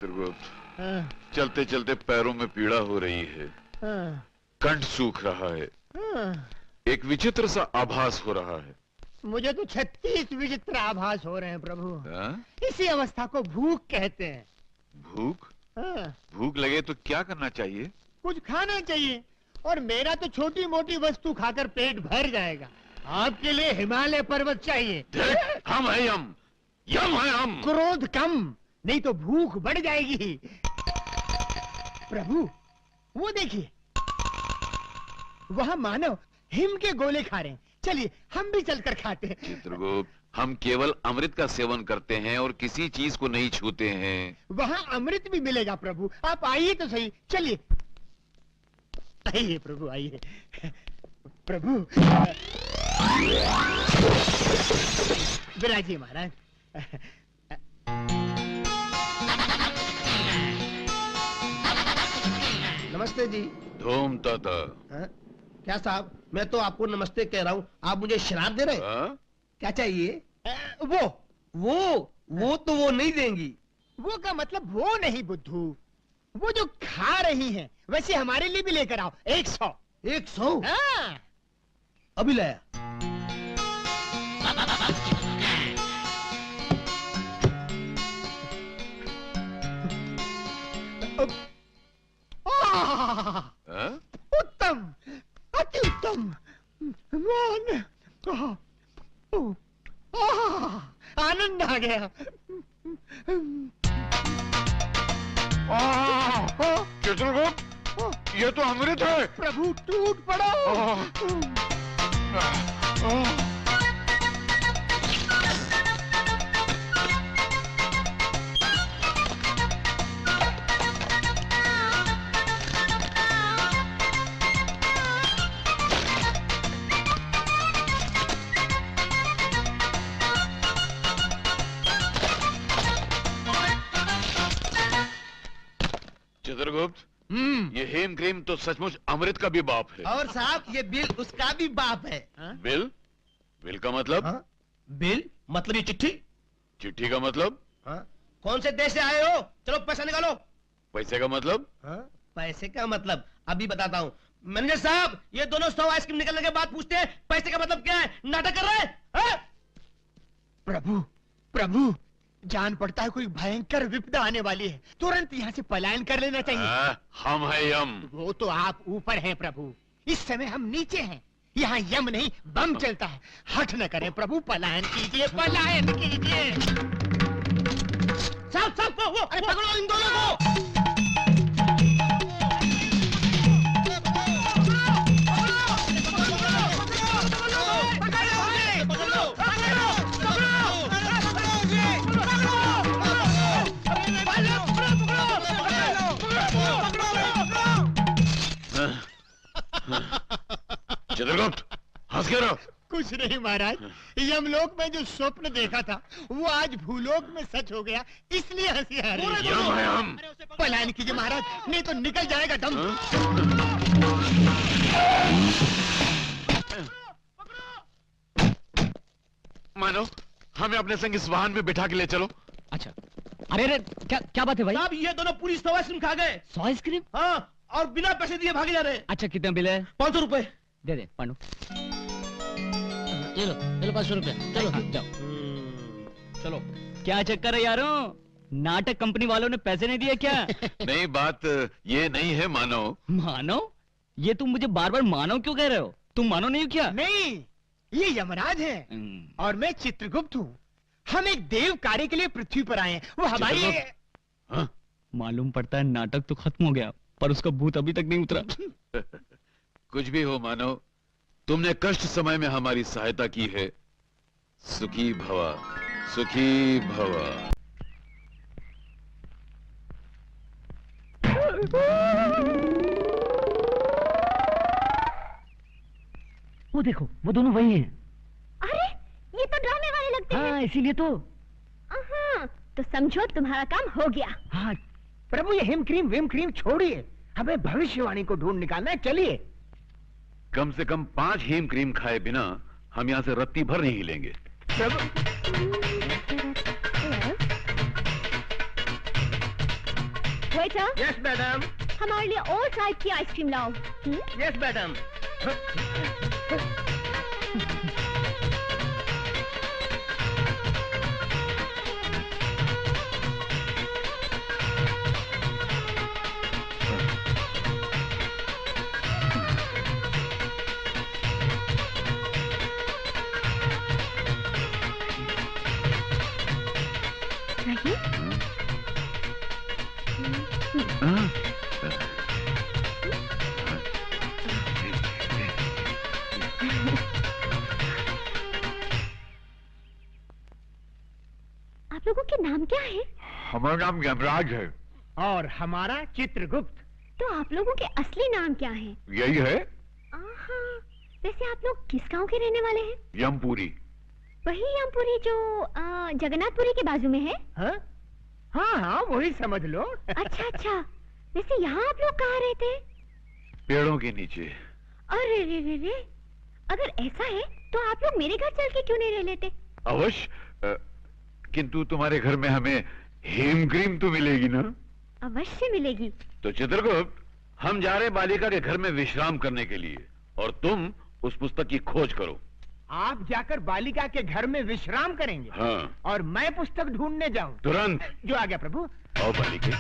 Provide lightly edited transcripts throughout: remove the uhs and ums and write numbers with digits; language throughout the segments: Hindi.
चित्रगुप्त, चलते चलते पैरों में पीड़ा हो रही है, कंठ सूख रहा है, एक विचित्र सा आभास हो रहा है। मुझे तो 36 विचित्र आभास हो रहे हैं प्रभु। इसी अवस्था को भूख कहते हैं। भूख? भूख लगे तो क्या करना चाहिए? कुछ खाना चाहिए, और मेरा तो छोटी मोटी वस्तु खाकर पेट भर जाएगा। आपके लिए हिमालय पर्वत चाहिए। हम है यम, यम है हम। क्रोध कम, नहीं तो भूख बढ़ जाएगी। प्रभु वो देखिए, वहाँ मानव हिम के गोले खा रहे हैं। चलिए हम भी चलकर खाते हैं। चित्रगुप्त, हम केवल अमृत का सेवन करते हैं और किसी चीज को नहीं छूते हैं। वहाँ अमृत भी मिलेगा प्रभु, आप आइए तो सही। चलिए आइए प्रभु, आइए प्रभु। विराजिए महाराज। नमस्ते जी। धूम ताता। क्या साहब, मैं तो आपको नमस्ते कह रहा हूँ, आप मुझे शराब दे रहे हैं? क्या चाहिए? वो तो वो नहीं देंगी। वो का मतलब वो नहीं बुद्धू, वो जो खा रही हैं, वैसे हमारे लिए भी लेकर आओ। 100। 100? हाँ। अभी लाया। उत्तम, अति उत्तम। आनंद आ गया। चित्रगुप्त, ये तो अमृत है। प्रभु टूट पड़ो। चित्रगुप्त, ये हेम क्रीम तो सचमुच अमृत का भी बाप है। और साहब, ये बिल उसका भी बाप है। बिल? बिल का मतलब? बिल मतलब ये चिट्ठी। चिट्ठी का मतलब? कौन से देश से आए हो? चलो पैसा निकालो। पैसे का मतलब? पैसे का मतलब अभी बताता हूँ। मैनेजर साहब, ये दोनों 100 आइसक्रीम निकलने के बाद पूछते हैं पैसे का मतलब क्या है। नाटक कर रहे हैं? प्रभु प्रभु, जान पड़ता है कोई भयंकर विपदा आने वाली है, तुरंत यहाँ से पलायन कर लेना चाहिए। हम है यम। वो तो आप ऊपर हैं प्रभु, इस समय हम नीचे हैं। यहाँ यम नहीं बम चलता है। हठ न करें प्रभु, पलायन कीजिए, पलायन कीजिए। साहब वो पकड़ो इन दोनों को। चित्रगुप्त, हंस क्यों रहो? कुछ नहीं महाराज, यमलोक में जो स्वप्न देखा था वो आज भूलोक में सच हो गया, इसलिए हंसी आ रही है। यम है हम। पलायन कीजिए महाराज, नहीं तो निकल जाएगा दम। मानो, हमें अपने संग इस वाहन में बिठा के ले चलो। अच्छा, अरे क्या बात है भाई? साहब, ये दोनों पूरी 100 आइसक्रीम खा गए। 100 आइसक्रीम? हाँ, और बिना पैसे दिए भागे जा रहे हैं। अच्छा, कितना बिल है? 500 रुपए। दे दे पांडु। चलो 500 रुपए। चलो जाओ। चलो, क्या चक्कर है यारों? नाटक कंपनी वालों ने पैसे नहीं दिए क्या? नहीं, बात ये नहीं है मानव। मानव? ये तुम मुझे बार बार मानव क्यों कह रहे हो? तुम मानव नहीं हो क्या? नहीं, ये यमराज है और मैं चित्रगुप्त हूँ। हम एक देव कार्य के लिए पृथ्वी पर आए हैं। वो हमारी मालूम पड़ता है नाटक तो खत्म हो गया, पर उसका भूत अभी तक नहीं उतरा। कुछ भी हो मानव, तुमने कष्ट समय में हमारी सहायता की है। सुखी भवा, सुखी भवा। वो देखो, वो दोनों वही हैं। अरे, ये तो ड्रामे वाले लगते हैं। हाँ, इसीलिए तो। तो समझो तुम्हारा काम हो गया। हाँ प्रभु, ये हिम क्रीम विम क्रीम छोड़िए, हमें भविष्यवाणी को ढूंढ निकालना है। चलिए। कम से कम 5 हेम क्रीम खाए बिना हम यहाँ से रत्ती भर नहीं हिलेंगे। वेटर, यस मैडम, हमारे लिए और टाइप की आइसक्रीम लाओ। Yes madam. आप लोगों के नाम क्या है? हमारा नाम यमराज है। और हमारा चित्रगुप्त। तो आप लोगों के असली नाम क्या है? यही है, आहा, वैसे आप लोग किस गांव के रहने वाले हैं? यमपुरी। वही यमपुरी जो जगन्नाथपुरी के बाजू में है? हाँ हाँ हाँ, वही समझ लो। अच्छा अच्छा, वैसे यहाँ आप लोग कहाँ रहते हैं? पेड़ों के नीचे। अरे रे रे रे, अगर ऐसा है तो आप लोग मेरे घर चल के क्यों नहीं रह लेते? अवश्य, किंतु तुम्हारे घर में हमें हेम क्रीम तो मिलेगी ना? अवश्य मिलेगी। तो चित्रगुप्त, हम जा रहे बालिका के घर में विश्राम करने के लिए, और तुम उस पुस्तक की खोज करो। आप जाकर बालिका के घर में विश्राम करेंगे? हाँ। और मैं पुस्तक ढूंढने जाऊं? तुरंत। जो आ गया प्रभु। आओ बालिके।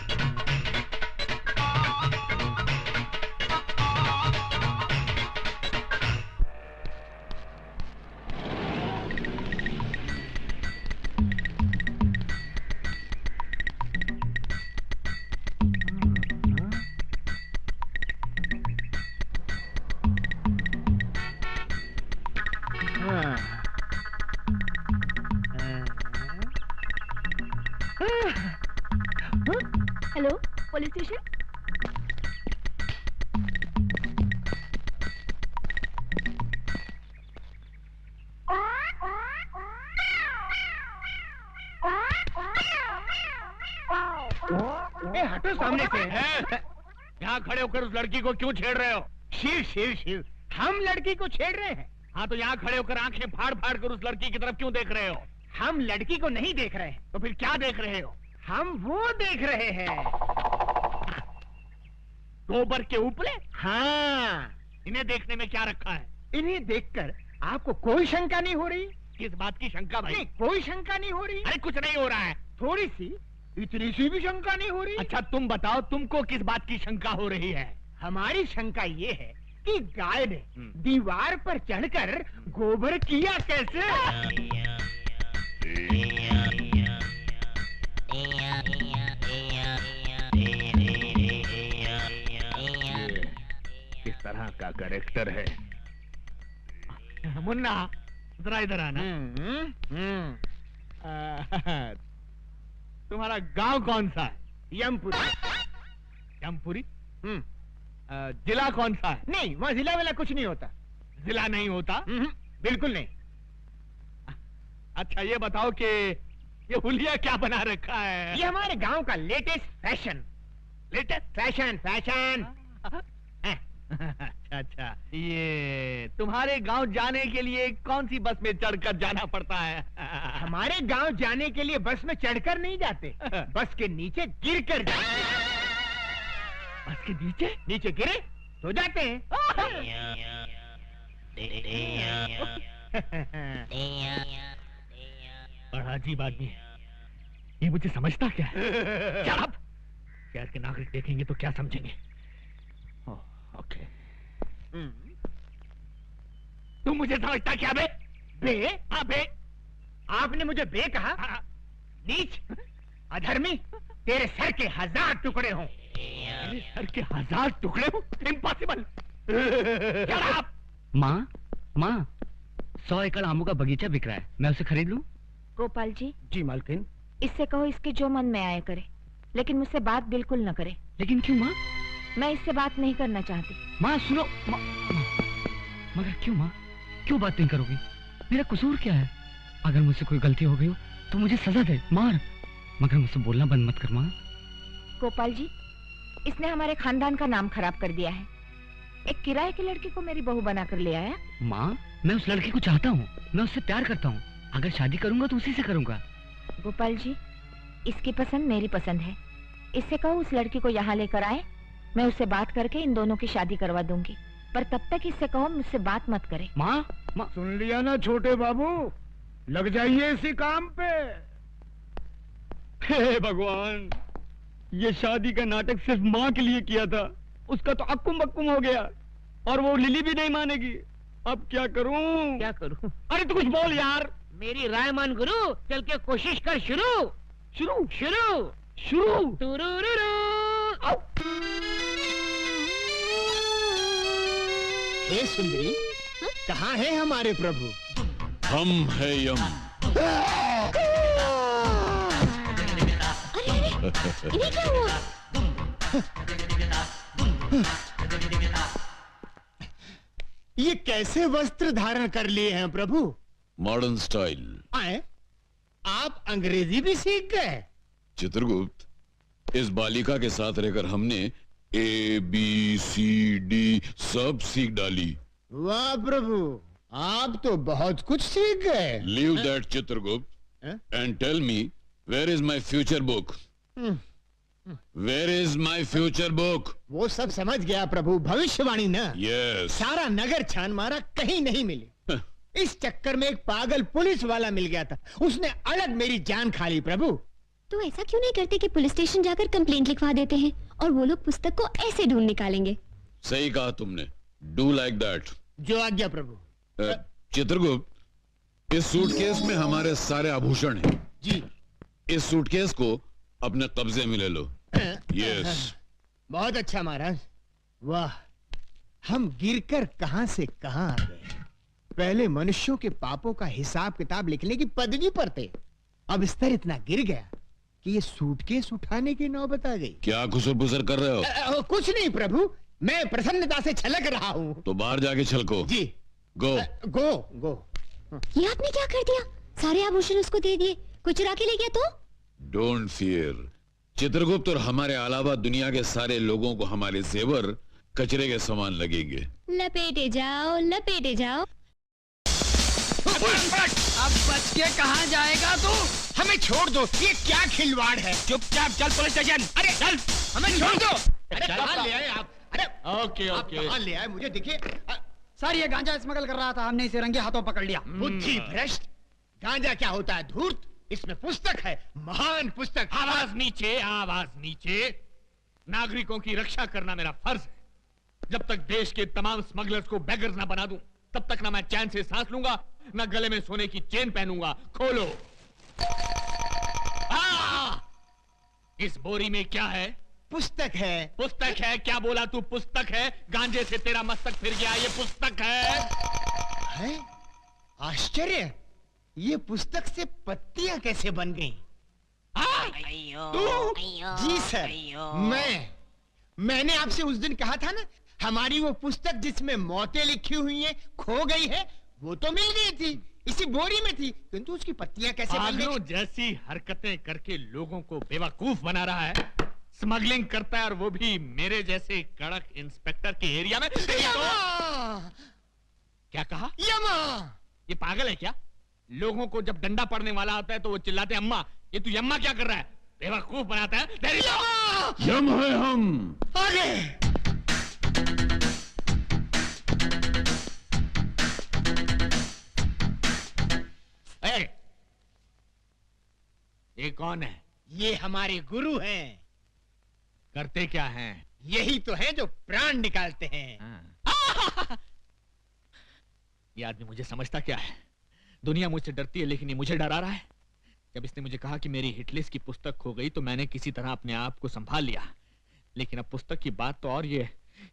Hello, police station. हटो सामने से। यहाँ खड़े होकर उस लड़की को क्यों छेड़ रहे हो? शिव शिव शिव, हम लड़की को छेड़ रहे हैं। हाँ, तो यहाँ खड़े होकर आंखें फाड़ फाड़ कर उस लड़की की तरफ क्यों देख रहे हो? हम लड़की को नहीं देख रहे हैं। तो फिर क्या देख रहे हो? हम वो देख रहे हैं। गोबर के उपले? हाँ, इन्हें देखने में क्या रखा है? इन्हें देखकर आपको कोई शंका नहीं हो रही? किस बात की शंका भाई? नहीं, कोई शंका नहीं हो रही। अरे कुछ नहीं हो रहा है। थोड़ी सी, इतनी सी भी शंका नहीं हो रही? अच्छा तुम बताओ, तुमको किस बात की शंका हो रही है? हमारी शंका ये है कि गाय ने दीवार पर चढ़कर गोबर किया कैसे? किस तरह का कैरेक्टर है? मुन्ना, जरा इधर आना। तुम्हारा गांव कौन सा है? यमपुरी। यमपुरी? जिला कौन सा है? नहीं, वहाँ जिला वाला कुछ नहीं होता। जिला नहीं होता? बिल्कुल नहीं। अच्छा ये बताओ कि ये हुलिया क्या बना रखा है? ये हमारे गांव का latest fashion. Latest fashion fashion. अच्छा, ये तुम्हारे गांव जाने के लिए कौन सी बस में चढ़कर जाना पड़ता है? हमारे गांव जाने के लिए बस में चढ़कर नहीं जाते, बस के नीचे गिर कर जाते। बस के नीचे? नीचे गिरे तो जाते हैं। बड़ा अजीब आदमी है। ये मुझे समझता क्या है? Shut up! शहर के नागरिक देखेंगे तो क्या समझेंगे? ओके। तुम मुझे समझता क्या बे? बे? हाँ बे। आपने मुझे बे कहा? हाँ। नीच, अधर्मी, तेरे सर के 1000 टुकड़े हों। मेरे सर के 1000 टुकड़े हो? इम्पॉसिबल। माँ, माँ, 100 एकड़ आमों का बगीचा बिक रहा है, मैं उसे खरीद लूं? गोपाल जी, जी मालकिन। इससे कहो इसके जो मन में आया करे, लेकिन मुझसे बात बिल्कुल न करे। लेकिन क्यों माँ? मैं इससे बात नहीं करना चाहती। माँ सुनो, मगर क्यों माँ? क्यों बात नहीं करोगी? मेरा कसूर क्या है? अगर मुझसे कोई गलती हो गई हो तो मुझे सजा दे, मार, मगर मुझसे बोलना बंद मत कर माँ। गोपाल जी, इसने हमारे खानदान का नाम खराब कर दिया है। एक किराए की लड़की को मेरी बहू बनाकर ले आया। माँ, मैं उस लड़की को चाहता हूँ, मैं उससे प्यार करता हूँ। अगर शादी करूंगा तो उसी से करूंगा। गोपाल जी, इसकी पसंद मेरी पसंद है, इससे कहो उस लड़की को यहाँ लेकर आए, मैं उससे बात करके इन दोनों की शादी करवा दूंगी। पर तब तक इससे कहो मुझसे बात मत करे। माँ, सुन लिया ना छोटे बाबू, लग जाइए इसी काम पे। हे भगवान, ये शादी का नाटक सिर्फ माँ के लिए किया था, उसका तो अक्कुम बक्कुम हो गया और वो लिली भी नहीं मानेगी। अब क्या करूं? क्या करूं? अरे तू कुछ बोल यार। मेरी राय मान गुरु, चल के कोशिश कर। शुरू शुरू शुरू शुरू। टुरुरुरु। हे सुंदरी, कहाँ है हमारे प्रभु? हम है यम। इन्हें क्या हुआ? ये कैसे वस्त्र धारण कर लिए हैं प्रभु? Modern style. आए, आप अंग्रेजी भी सीख गए? चित्रगुप्त, इस बालिका के साथ रहकर हमने ABCD सब सीख डाली। वाह प्रभु, आप तो बहुत कुछ सीख गए। Leave that Chitragupta and tell me, where is my future book? Where is my future book? वो सब समझ गया प्रभु, भविष्यवाणी ना। यस। सारा नगर छान मारा, कहीं नहीं मिली। इस चक्कर में एक पागल पुलिस वाला मिल गया था, उसने अलग मेरी जान खा ली प्रभु। तो ऐसा क्यों नहीं करते कि पुलिस स्टेशन जाकर कंप्लेंट लिखवा देते हैं और वो लोग पुस्तक को ऐसे ढूंढ निकालेंगे। सही कहा तुमने, डू लाइक दैट। जो आज्ञा प्रभु। चित्रगुप्त, इस सूटकेस में हमारे सारे आभूषण हैं। जी। इस सूटकेस को अपने कब्जे में ले लो। यस। बहुत अच्छा महाराज। वाह, हम गिरकर कहां से कहां आ गए। पहले मनुष्यों के पापों का हिसाब किताब लिखने की पदवी पर थे, अब स्तर इतना गिर गया कि ये सूटकेस उठाने की नौबत आ गई। क्या खुसर पुसर कर रहे हो? कुछ नहीं प्रभु, मैं प्रसन्नता से छलक रहा हूँ। तो बाहर जाके छलको। जी। गो गो गो। ये आपने क्या कर दिया? सारे आभूषण उसको दे दिए, कोई चुरा के ले गया तो? डोंट फियर चित्रगुप्त, और हमारे अलावा दुनिया के सारे लोगों को हमारे जेवर कचरे के समान लगेंगे। लपेटे जाओ लपेटे जाओ। अब बच के कहाँ जाएगा तू? हमें छोड़ दो, ये क्या खिलवाड़ है? चुपचाप चल पुलिस स्टेशन। अरे चल, हमें छोड़ दो। अरे कहाँ ले आए आप? अरे ओके ओके, कहाँ ले आए मुझे दिखे? सर ये गांजा स्मगल कर रहा था, हमने इसे रंगे हाथों पकड़ लिया। बुद्धि भ्रष्ट, गांजा क्या होता है धूर्त? इसमें पुस्तक है, महान पुस्तक। आवाज नीचे, आवाज नीचे। नागरिकों की रक्षा करना मेरा फर्ज है। जब तक देश के तमाम स्मगलर्स को बेगर्स ना बना दूं, तब तक ना मैं चैन से सांस लूंगा, ना गले में सोने की चेन पहनूंगा। खोलो। इस बोरी में क्या है? पुस्तक है। पुस्तक है? क्या बोला तू? पुस्तक है? गांजे से तेरा मस्तक फिर गया, ये पुस्तक है। आश्चर्य, ये पुस्तक से पत्तियां कैसे बन गईं? जी सर, मैंने आपसे उस दिन कहा था ना, हमारी वो पुस्तक जिसमें मौतें लिखी हुई हैं खो गई है, वो तो मिल गई थी, इसी बोरी में थी, किंतु उसकी पत्तियां कैसे बन गई? जैसी हरकतें करके लोगों को बेवकूफ बना रहा है, स्मगलिंग करता है, और वो भी मेरे जैसे कड़क इंस्पेक्टर के एरिया में। क्या कहा? यमा। ये पागल है क्या? लोगों को जब डंडा पड़ने वाला होता है तो वो चिल्लाते हैं अम्मा। ये तू यम्मा क्या कर रहा है? बेवकूफ बनाता है। यम है हम। आगे। ये कौन है? ये हमारे गुरु हैं। करते क्या हैं? यही तो है जो प्राण निकालते हैं। ये आदमी मुझे समझता क्या है? दुनिया मुझसे डरती है, लेकिन ये मुझे डरा रहा है। जब इसने मुझे कहा कि मेरी हिटलिस्ट की पुस्तक खो गई, तो मैंने किसी तरह अपने आप को संभाल लिया। लेकिन अब पुस्तक की बात तो और ये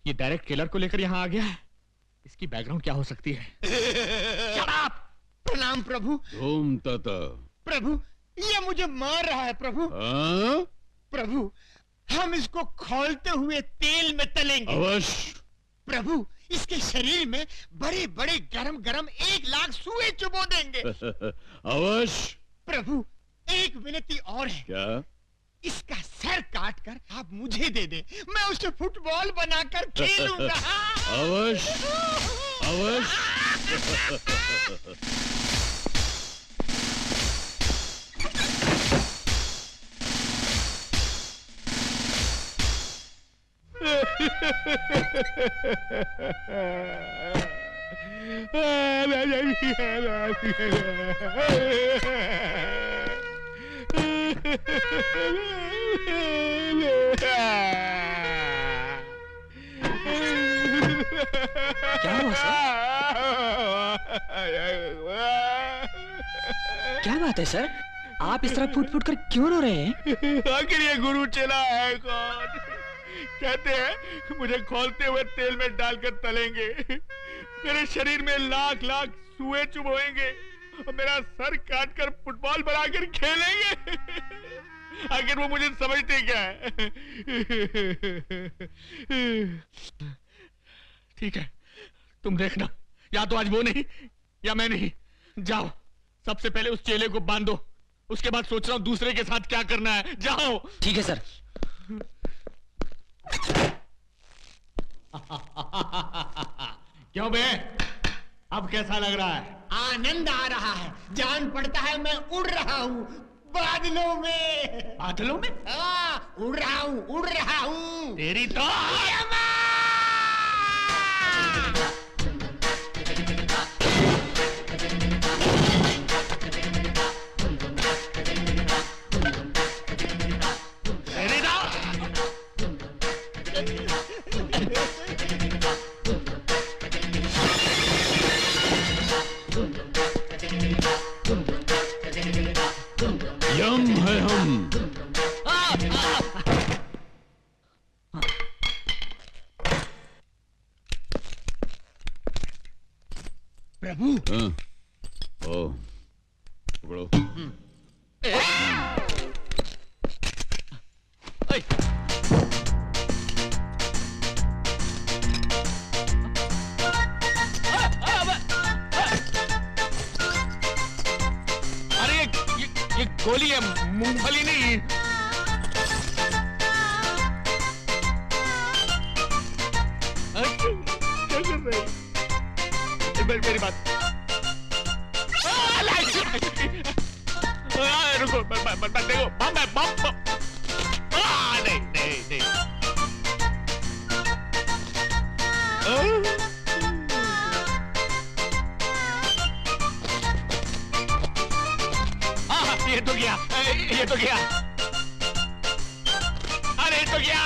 डायरेक्ट किलर को लेकर यहाँ आ गया है। इसकी बैकग्राउंड क्या हो सकती है? प्रणाम प्रभु। ओम तथा। प्रभु, ये मुझे मार रहा है प्रभु। प्रभु, हम इसको खौलते हुए तेल में तलेंगे। अवश्य। प्रभु, इसके शरीर में बड़े बड़े गरम गरम 1 लाख सुए चुबो देंगे। अवश्य। प्रभु, एक विनती और है। क्या? इसका सर काट कर आप मुझे दे दे, मैं उसे फुटबॉल बनाकर खेलूंगा। अवश्य अवश्य। क्या हुआ सर? क्या बात है सर? आप इस तरह फूट फूट कर क्यों रो रहे हैं? आखिर ये गुरु चला है कौन? कहते हैं मुझे खौलते हुए तेल में डालकर तलेंगे, मेरे शरीर में लाख लाख सुए चुभोएंगे और मेरा सर काटकर फुटबॉल बनाकर खेलेंगे। आखिर वो मुझे समझते क्या है? ठीक है, तुम देखना, या तो आज वो नहीं या मैं नहीं। जाओ, सबसे पहले उस चेले को बांधो, उसके बाद सोच रहा हूं दूसरे के साथ क्या करना है। जाओ। ठीक है सर। क्यों बे, अब कैसा लग रहा है? आनंद आ रहा है, जान पड़ता है मैं उड़ रहा हूँ बादलों में। बादलों में? उड़ रहा हूँ। तेरी तो यम है हम। प्रभु। हाँ। ओ, पकड़ो। अरे ये गोली है, मूंगफली नहीं। क्या कर रहे हैं? मेरी बात रुको, देखो बम है, बम। नहीं नहीं नहीं। ये तो गया, ये तो गया। अरे ये तो गया।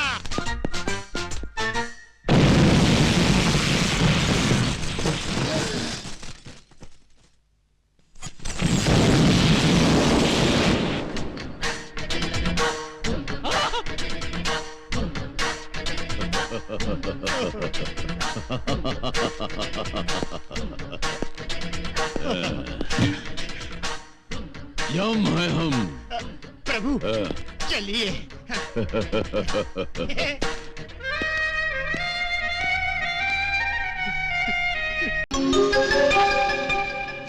यम है हम। प्रभु चलिए।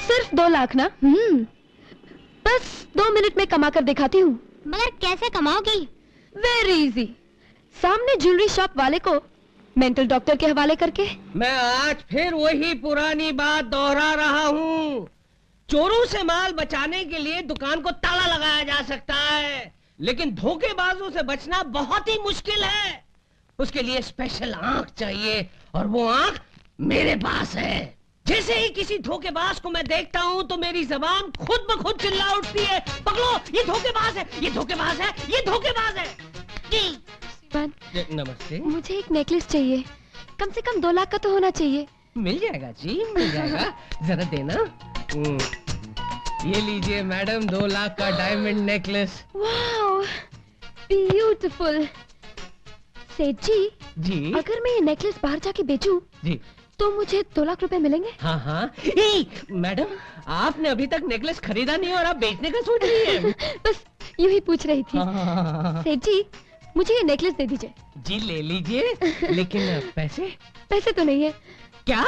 सिर्फ 2 लाख ना? बस 2 मिनट में कमा कर दिखाती हूँ। मगर कैसे कमाओगी? Very easy. सामने ज्वेलरी शॉप वाले को मेंटल डॉक्टर के हवाले करके। मैं आज फिर वही पुरानी बात दोहरा रहा हूँ। चोरों से माल बचाने के लिए दुकान को ताला लगाया जा सकता है, लेकिन धोखेबाजों से बचना बहुत ही मुश्किल है। उसके लिए स्पेशल आंख चाहिए, और वो आंख मेरे पास है। जैसे ही किसी धोखेबाज को मैं देखता हूँ तो मेरी जबान खुद ब खुद चिल्ला उठती है, पकड़ो, ये धोखेबाज है, ये धोखेबाज है, ये धोखेबाज है। नमस्ते। मुझे एक नेकलेस चाहिए, कम से कम 2 लाख का तो होना चाहिए। मिल जाएगा जी, मिल जाएगा। जरा देना। ये लीजिए मैडम, 2 लाख का डायमंड नेकलेस। Wow, beautiful. सेठ जी, अगर मैं ये नेकलेस बाहर जाके बेचूं, जी, तो मुझे 2 लाख रुपए मिलेंगे? हाँ हाँ। मैडम, आपने अभी तक नेकलेस खरीदा नहीं और आप बेचने का सोच रही है? बस यूं ही पूछ रही थी। हाँ। सेठ जी, मुझे ये नेकलेस दे दीजिए। जी ले लीजिए, लेकिन पैसे? पैसे तो नहीं है। क्या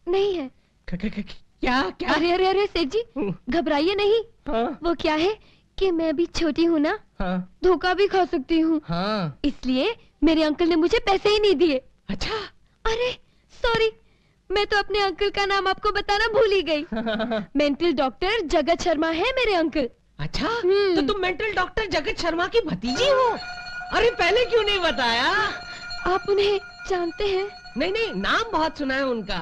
नहीं है? क्या क्या? अरे अरे अरे सेठ जी, घबराइए नहीं। हाँ। वो क्या है कि मैं भी छोटी हूँ ना, हाँ। धोखा भी खा सकती हूँ। हाँ। इसलिए मेरे अंकल ने मुझे पैसे ही नहीं दिए। अच्छा। अरे सॉरी, मैं तो अपने अंकल का नाम आपको बताना भूल ही गई। मेंटल डॉक्टर जगत शर्मा है मेरे अंकल। अच्छा, तो तुम मेंटल डॉक्टर जगत शर्मा की भतीजी हो? अरे पहले क्यों नहीं बताया? आप उन्हें जानते हैं? नहीं नहीं, नाम बहुत सुना है उनका।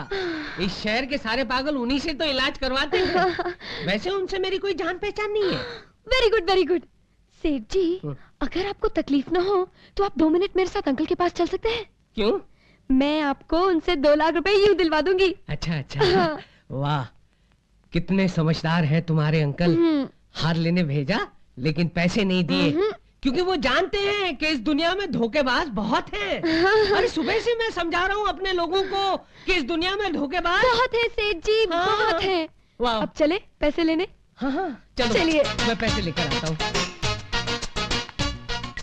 इस शहर के सारे पागल उन्हीं से तो इलाज करवाते हैं। वैसे उनसे मेरी कोई जान पहचान नहीं है। Very good very good. सेठ जी, अगर आपको तकलीफ ना हो तो आप 2 मिनट मेरे साथ अंकल के पास चल सकते हैं? क्यों? मैं आपको उनसे 2 लाख रुपए यूं दिलवा दूंगी। अच्छा अच्छा, वाह कितने समझदार हैं तुम्हारे अंकल। हार लेने भेजा लेकिन पैसे नहीं दिए, क्योंकि वो जानते हैं कि इस दुनिया में धोखेबाज बहुत हैं। अरे सुबह से मैं समझा रहा हूँ अपने लोगों को कि इस दुनिया में धोखेबाज बहुत है सेठ जी, बहुत है। वाह। अब चले पैसे लेने? हाँ हाँ चलो, चलिए। मैं पैसे लेकर आता हूँ।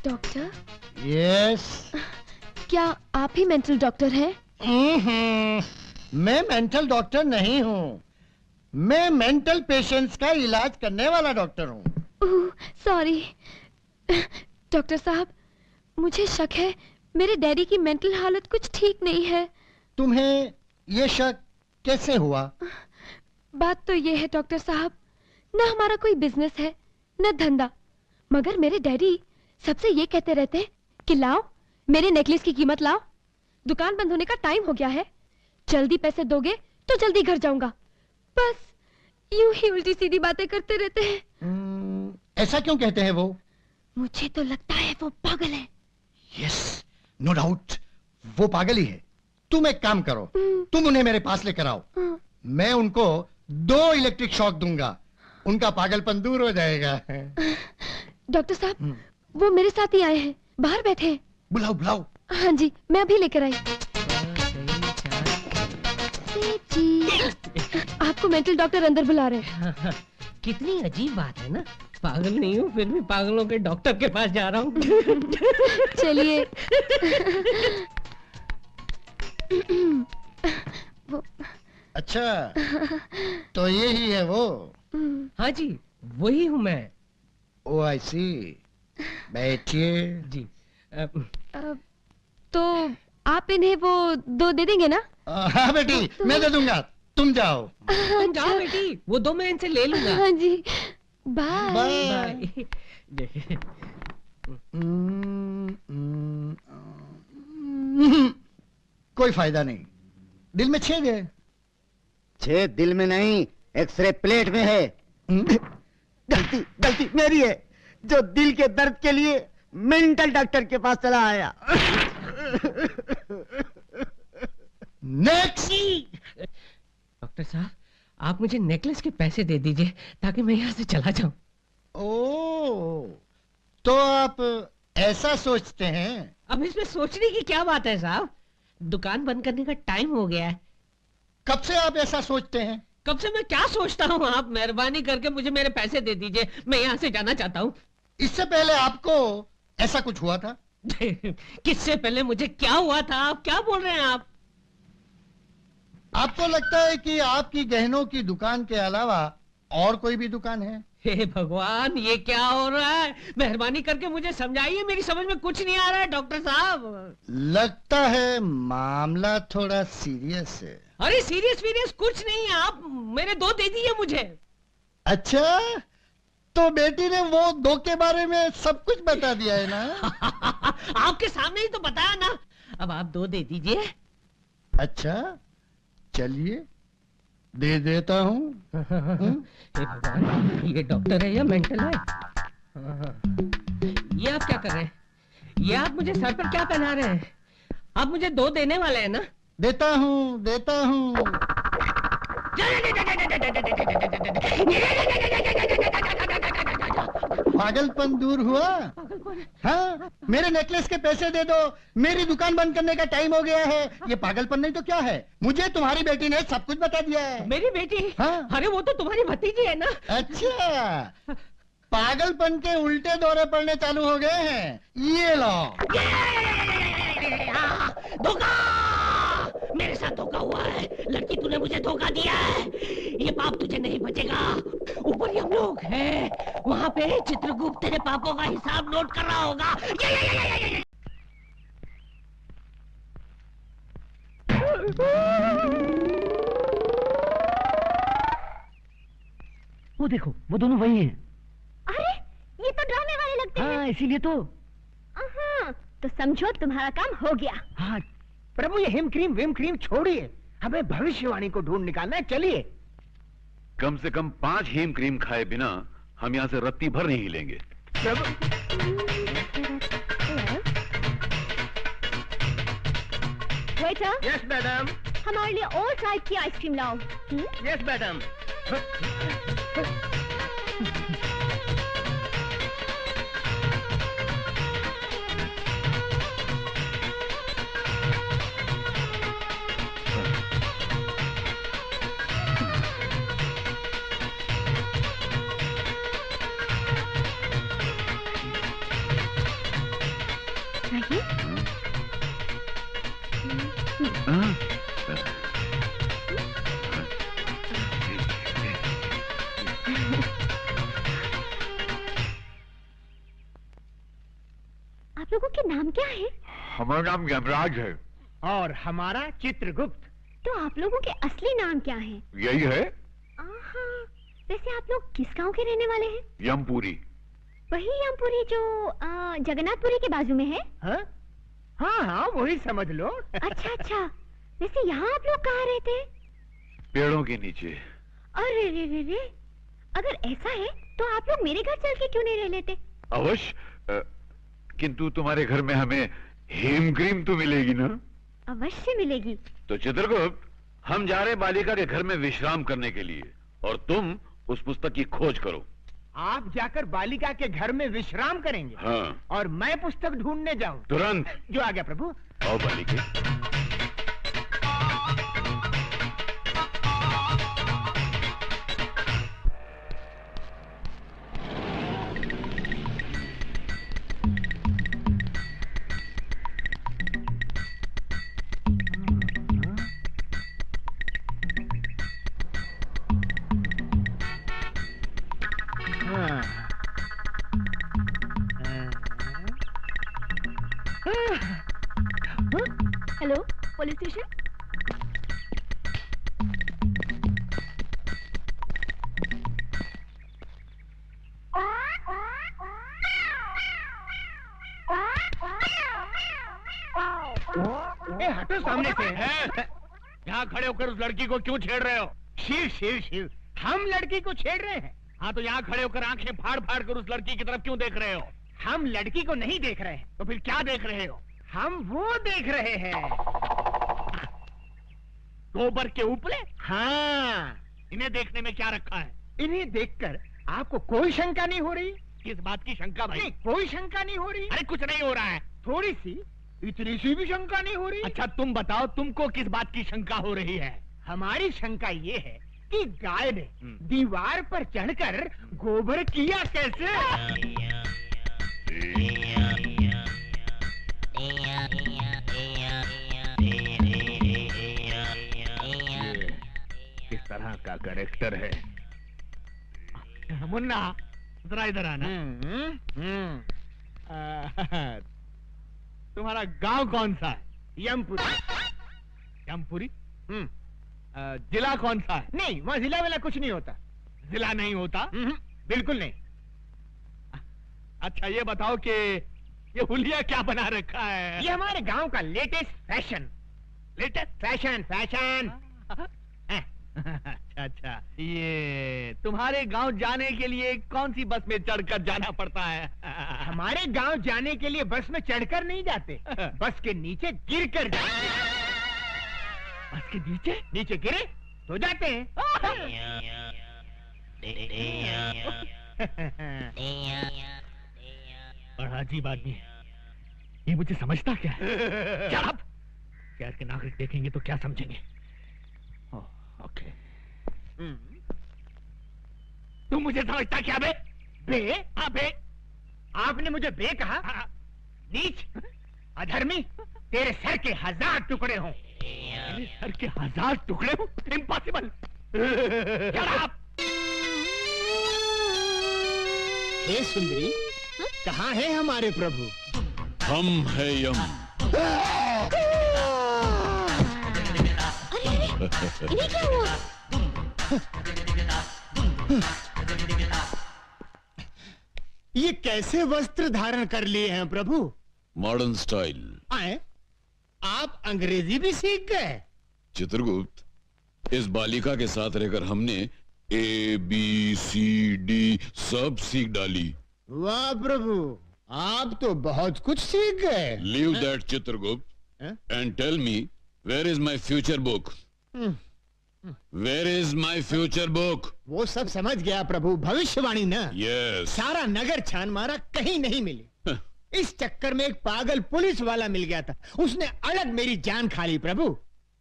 Doctor, yes. क्या आप ही मेंटल डॉक्टर हैं? मैं मेंटल डॉक्टर नहीं हूँ, मैं मेंटल पेशेंट्स का इलाज करने वाला डॉक्टर हूँ। सॉरी डॉक्टर साहब, मुझे शक है मेरे डैडी की मेंटल हालत कुछ ठीक नहीं है। तुम्हें ये शक कैसे हुआ? बात तो ये है डॉक्टर साहब, न हमारा कोई बिजनेस है न धंधा, मगर मेरे डैडी सबसे ये कहते रहते हैं कि लाओ मेरे नेकलेस की कीमत लाओ, दुकान बंद होने का टाइम हो गया है, जल्दी पैसे दोगे तो जल्दी घर जाऊंगा। बस यूं ही उल्टी सीधी बातें करते रहते हैं। ऐसा क्यों कहते हैं वो? मुझे तो लगता है वो पागल है। यस, नो डाउट वो पागल ही है। तुम एक काम करो, तुम उन्हें मेरे पास लेकर आओ, मैं उनको 2 इलेक्ट्रिक शॉक दूंगा, उनका पागलपन दूर हो जाएगा। डॉक्टर साहब, वो मेरे साथ ही आए हैं, बाहर बैठे हैं। बुलाओ बुलाओ। हाँ जी, मैं अभी लेकर आई। सेठ जी, आपको मेंटल डॉक्टर अंदर बुला रहे हैं। कितनी अजीब बात है ना, पागल नहीं हूँ फिर भी पागलों के डॉक्टर के पास जा रहा हूँ। चलिए। अच्छा, तो यही है वो? हाँ जी, वही हूँ मैं। ओ आई सी, बैठिए। जी तो आप इन्हें वो 2 दे देंगे ना? हाँ बेटी, मैं दे दूंगा, तुम जाओ। तुम जाओ बेटी, वो 2 मैं इनसे ले लूंगा। हाँ जी, बाय। बाय। कोई फायदा नहीं, दिल में छेद है। छेद दिल में नहीं, एक्सरे प्लेट में है। गलती मेरी है, जो दिल के दर्द के लिए मेंटल डॉक्टर के पास चला आया। नेक्स्ट। डॉक्टर साहब, आप मुझे नेकलेस के पैसे दे दीजिए ताकि मैं यहाँ से चला जाऊं। ओ, तो आप ऐसा सोचते हैं? अब इसमें सोचने की क्या बात है साहब, दुकान बंद करने का टाइम हो गया है। कब से आप ऐसा सोचते हैं? कब से मैं क्या सोचता हूँ, आप मेहरबानी करके मुझे मेरे पैसे दे दीजिए, मैं यहाँ से जाना चाहता हूँ। इससे पहले आपको ऐसा कुछ हुआ था? किससे पहले मुझे क्या हुआ था, आप क्या बोल रहे हैं आप? आपको लगता है कि आपकी गहनों की दुकान के अलावा और कोई भी दुकान है? हे भगवान, ये क्या हो रहा है, मेहरबानी करके मुझे समझाइए, मेरी समझ में कुछ नहीं आ रहा है डॉक्टर साहब। लगता है मामला थोड़ा सीरियस है। अरे सीरियस कुछ नहीं है, आप मेरे 2 दे दीजिए मुझे। अच्छा, तो बेटी ने वो 2 के बारे में सब कुछ बता दिया है ना? आपके सामने ही तो बताया ना, अब आप 2 दे दीजिए। अच्छा, चलिए दे देता हूँ। ये डॉक्टर है या मेंटल है? ये आप क्या कर रहे हैं, ये आप मुझे सर पर क्या पहना रहे हैं? आप मुझे 2 देने वाले हैं ना? देता हूँ। पागलपन दूर हुआ? हाँ, मेरे नेकलेस के पैसे दे दो, मेरी दुकान बंद करने का टाइम हो गया है। ये पागलपन नहीं तो क्या है? मुझे तुम्हारी बेटी ने सब कुछ बता दिया है। मेरी बेटी? हाँ। अरे वो तो तुम्हारी भतीजी है ना? अच्छा, पागलपन के उल्टे दौरे पड़ने चालू हो गए हैं। ये लो। धोखा, मेरे साथ धोखा हुआ है लड़की, तूने मुझे धोखा दिया है, ये पाप तुझे नहीं बचेगा। ऊपर ही हम लोग हैं, वहाँ पे चित्रगुप्त तेरे पापों का हिसाब नोट कर रहा होगा। वो देखो, वो दोनों वही हैं। अरे ये तो ड्रामे वाले लगते हैं। हाँ, इसीलिए तो। तो समझो तुम्हारा काम हो गया। हाँ प्रभु, ये हिम क्रीम विम क्रीम छोड़िए, हमें भविष्यवाणी को ढूंढ निकालना है, चलिए। कम से कम 5 हीम क्रीम खाए बिना हम यहाँ से रत्ती भर नहीं हिलेंगे। प्रभु वेटर, यस मैडम, हमारे लिए ऑल टाइप की आइसक्रीम लाओ। Yes madam. आप लोगों के नाम क्या है? हमारा नाम यमराज है। और हमारा चित्रगुप्त। तो आप लोगों के असली नाम क्या है? यही है, आहा, वैसे आप लोग किस गांव के रहने वाले हैं? यमपुरी। वही यमपुरी जो जगन्नाथपुरी के बाजू में है? हाँ हाँ हाँ, वही समझ लो। अच्छा अच्छा, वैसे यहाँ आप लोग कहाँ रहते हैं? पेड़ों के नीचे। अरे रे रे रे, अगर ऐसा है तो आप लोग मेरे घर चल के क्यों नहीं रह लेते? अवश्य, किंतु तुम्हारे घर में हमें हेम क्रीम तो मिलेगी ना? अवश्य मिलेगी। तो चित्रगुप्त, हम जा रहे बालिका के घर में विश्राम करने के लिए, और तुम उस पुस्तक की खोज करो। आप जाकर बालिका के घर में विश्राम करेंगे? हाँ। और मैं पुस्तक ढूंढने जाऊं? तुरंत। जो आ गया प्रभु। आओ बालिके। Hello, police station. हटो सामने से। यहाँ खड़े होकर उस लड़की को क्यों छेड़ रहे हो? शिव शिव शिव, हम लड़की को छेड़ रहे हैं? हाँ, तो यहाँ खड़े होकर आंखें फाड़ फाड़ कर उस लड़की की तरफ क्यों देख रहे हो? हम लड़की को नहीं देख रहे हैं। तो फिर क्या देख रहे हो? हम वो देख रहे हैं। गोबर के उपले? हाँ। इन्हें देखने में क्या रखा है? इन्हें देखकर आपको कोई शंका नहीं हो रही? किस बात की शंका भाई? नहीं, कोई शंका नहीं हो रही। अरे कुछ नहीं हो रहा है। थोड़ी सी, इतनी सी भी शंका नहीं हो रही। अच्छा तुम बताओ, तुमको किस बात की शंका हो रही है? हमारी शंका ये है कि गाय ने दीवार पर चढ़कर गोबर किया कैसे? किस तरह का कैरेक्टर है? मुन्ना, जरा इधर आना। तुम्हारा गांव कौन सा है? यमपुरी। यमपुरी? जिला कौन सा है? नहीं, वहाँ जिला वाला कुछ नहीं होता। जिला नहीं होता? बिल्कुल नहीं। अच्छा ये बताओ कि ये हुलिया क्या बना रखा है? ये हमारे गांव का latest fashion. Latest fashion fashion. अच्छा अच्छा, ये तुम्हारे गांव जाने के लिए कौन सी बस में चढ़कर जाना पड़ता है? हमारे गांव जाने के लिए बस में चढ़कर नहीं जाते, बस के नीचे गिर कर जाते। बस के नीचे? नीचे गिरे तो जाते हैं। बड़ा अजीब आदमी है ये, मुझे समझता क्या है? शराब! शहर के नागरिक देखेंगे तो क्या समझेंगे? ओके। तुम मुझे समझता क्या बे? बे? हाँ बे। आपने मुझे बे कहा? नीच, अधर्मी, तेरे सर के 1000 टुकड़े हों। मेरे सर के 1000 टुकड़े हों? इम्पॉसिबल। शराब! हे सुंदरी, कहाँ है हमारे प्रभु? हम है यम। इन्हें क्या हुआ? ये कैसे वस्त्र धारण कर लिए हैं प्रभु? Modern style. आए? आप अंग्रेजी भी सीख गए? चित्रगुप्त, इस बालिका के साथ रहकर हमने ABCD सब सीख डाली। वाह प्रभु, आप तो बहुत कुछ सीख गए। Leave that Chitragupta and tell me, where is my future book? Where is my future book? वो सब समझ गया प्रभु, भविष्यवाणी ना। यस। सारा नगर छान मारा, कहीं नहीं मिली। इस चक्कर में एक पागल पुलिस वाला मिल गया था, उसने अलग मेरी जान खा ली प्रभु।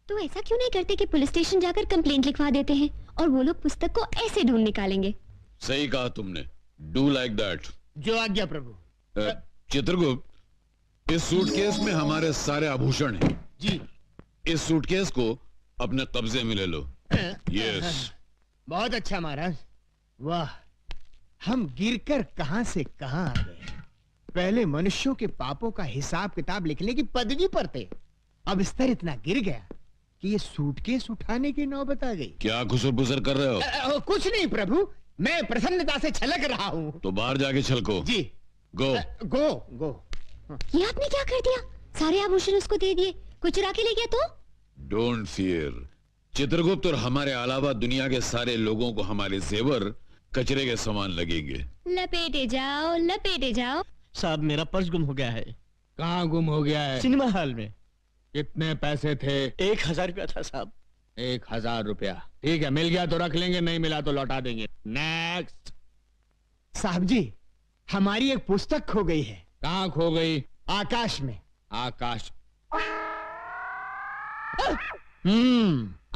तो ऐसा क्यों नहीं करते कि पुलिस स्टेशन जाकर कंप्लेंट लिखवा देते हैं और वो लोग पुस्तक को ऐसे ढूंढ निकालेंगे। सही कहा तुमने, डू लाइक दैट। जो आज्ञा प्रभु। चित्रगुप्त, इस सूटकेस में हमारे सारे आभूषण हैं। जी। इस सूटकेस को अपने कब्जे में ले लो। यस। बहुत अच्छा महाराज। वाह, हम गिरकर कहां से कहां आ गए। पहले मनुष्यों के पापों का हिसाब किताब लिखने की पदवी पर थे, अब स्तर इतना गिर गया कि ये सूटकेस उठाने की नौबत आ गई। क्या खुसर-पुसर कर रहे हो? कुछ नहीं प्रभु, मैं प्रसन्नता से छलक रहा हूँ। तो बाहर जाके छलको। जी। गो गो गो। ये आपने क्या कर दिया? सारे आभूषण उसको दे दिए, कोई चुरा के ले गया तो? डोंट फियर चित्रगुप्त, और हमारे अलावा दुनिया के सारे लोगों को हमारे जेवर कचरे के समान लगेंगे। लपेटे जाओ, लपेटे जाओ। साहब, मेरा पर्स गुम हो गया है। कहाँ गुम हो गया है? सिनेमा हॉल में। कितने पैसे थे? 1000 रुपया था साहब। 1000 रुपया? ठीक है, मिल गया तो रख लेंगे, नहीं मिला तो लौटा देंगे। नेक्स्ट। साहब जी, हमारी एक पुस्तक खो गई है। कहाँ खो गई? आकाश में। आकाश?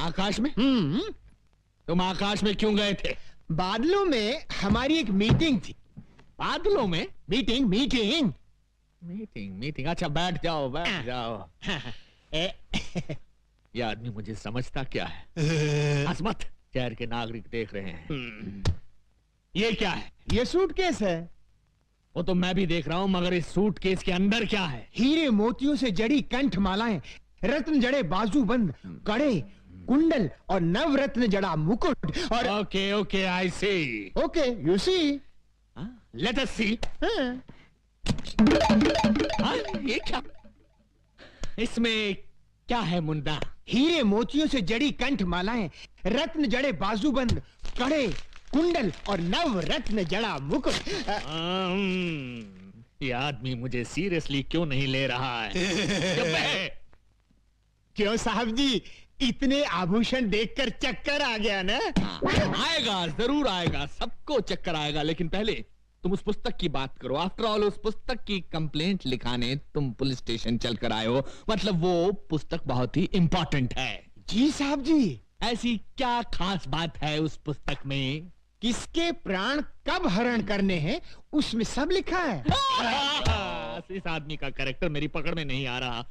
आकाश में? तुम आकाश में क्यों गए थे? बादलों में हमारी एक मीटिंग थी। बादलों में? Meeting meeting meeting meeting. अच्छा, बैठ जाओ बैठ जाओ। ये आदमी मुझे समझता क्या है? हंस मत, शहर के नागरिक देख रहे हैं। ये क्या है? ये सूटकेस है। वो तो मैं भी देख रहा हूँ, मगर इस सूटकेस के अंदर क्या है? हीरे मोतियों से जड़ी कंठ मालाएं, रत्न जड़े बाजूबंद, कड़े, कुंडल और नवरत्न जड़ा मुकुट और okay okay, I see. Okay, you see. Let us see. ये क्या? इसमें क्या है मुन्ना? हीरे मोतियों से जड़ी कंठ मालाएं, रत्न जड़े बाजूबंद, कड़े, कुंडल और नवरत्न जड़ा मुकुट। ये आदमी मुझे सीरियसली क्यों नहीं ले रहा है? क्यों साहब जी, इतने आभूषण देखकर चक्कर आ गया ना? आएगा, जरूर आएगा, सबको चक्कर आएगा, लेकिन पहले तुम उस पुस्तक की बात करो। आफ्टर ऑल, उस पुस्तक की कंप्लेंट लिखाने तुम पुलिस स्टेशन चलकर आए हो, मतलब वो पुस्तक बहुत ही इंपॉर्टेंट है। जी साहब जी। ऐसी क्या खास बात है उस पुस्तक में? किसके प्राण कब हरण करने हैं, उसमें सब लिखा है। इस आदमी का कैरेक्टर मेरी पकड़ में नहीं आ रहा।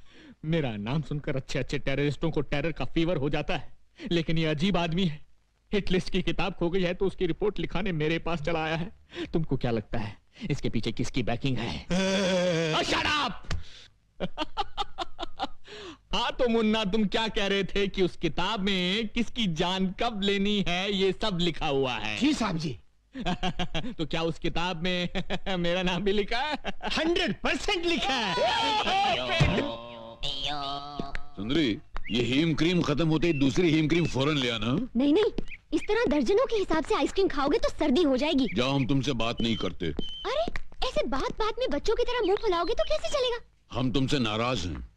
मेरा नाम सुनकर अच्छे अच्छे टेररिस्टों को टेरर का फीवर हो जाता है, लेकिन ये अजीब आदमी है। हिट लिस्ट की किताब खो गई है तो उसकी रिपोर्ट लिखाने मेरे पास चला आया है। तुमको क्या लगता है इसके पीछे किसकी बैकिंग है? Shut up! हाँ तो मुन्ना, तुम क्या कह रहे थे कि उस किताब में किसकी जान कब लेनी है ये सब लिखा हुआ है? जी साहब जी। तो क्या उस किताब में मेरा नाम भी लिखा है? 100% लिखा है। सुंदरी, ये हीम क्रीम खत्म होते ही दूसरी हीम क्रीम फौरन ले आना। नहीं नहीं, इस तरह दर्जनों के हिसाब से आइसक्रीम खाओगे तो सर्दी हो जाएगी। जाओ, हम तुमसे बात नहीं करते। अरे ऐसे बात बात में बच्चों की तरह मुंह फुलाओगे तो कैसे चलेगा? हम तुमसे नाराज हैं।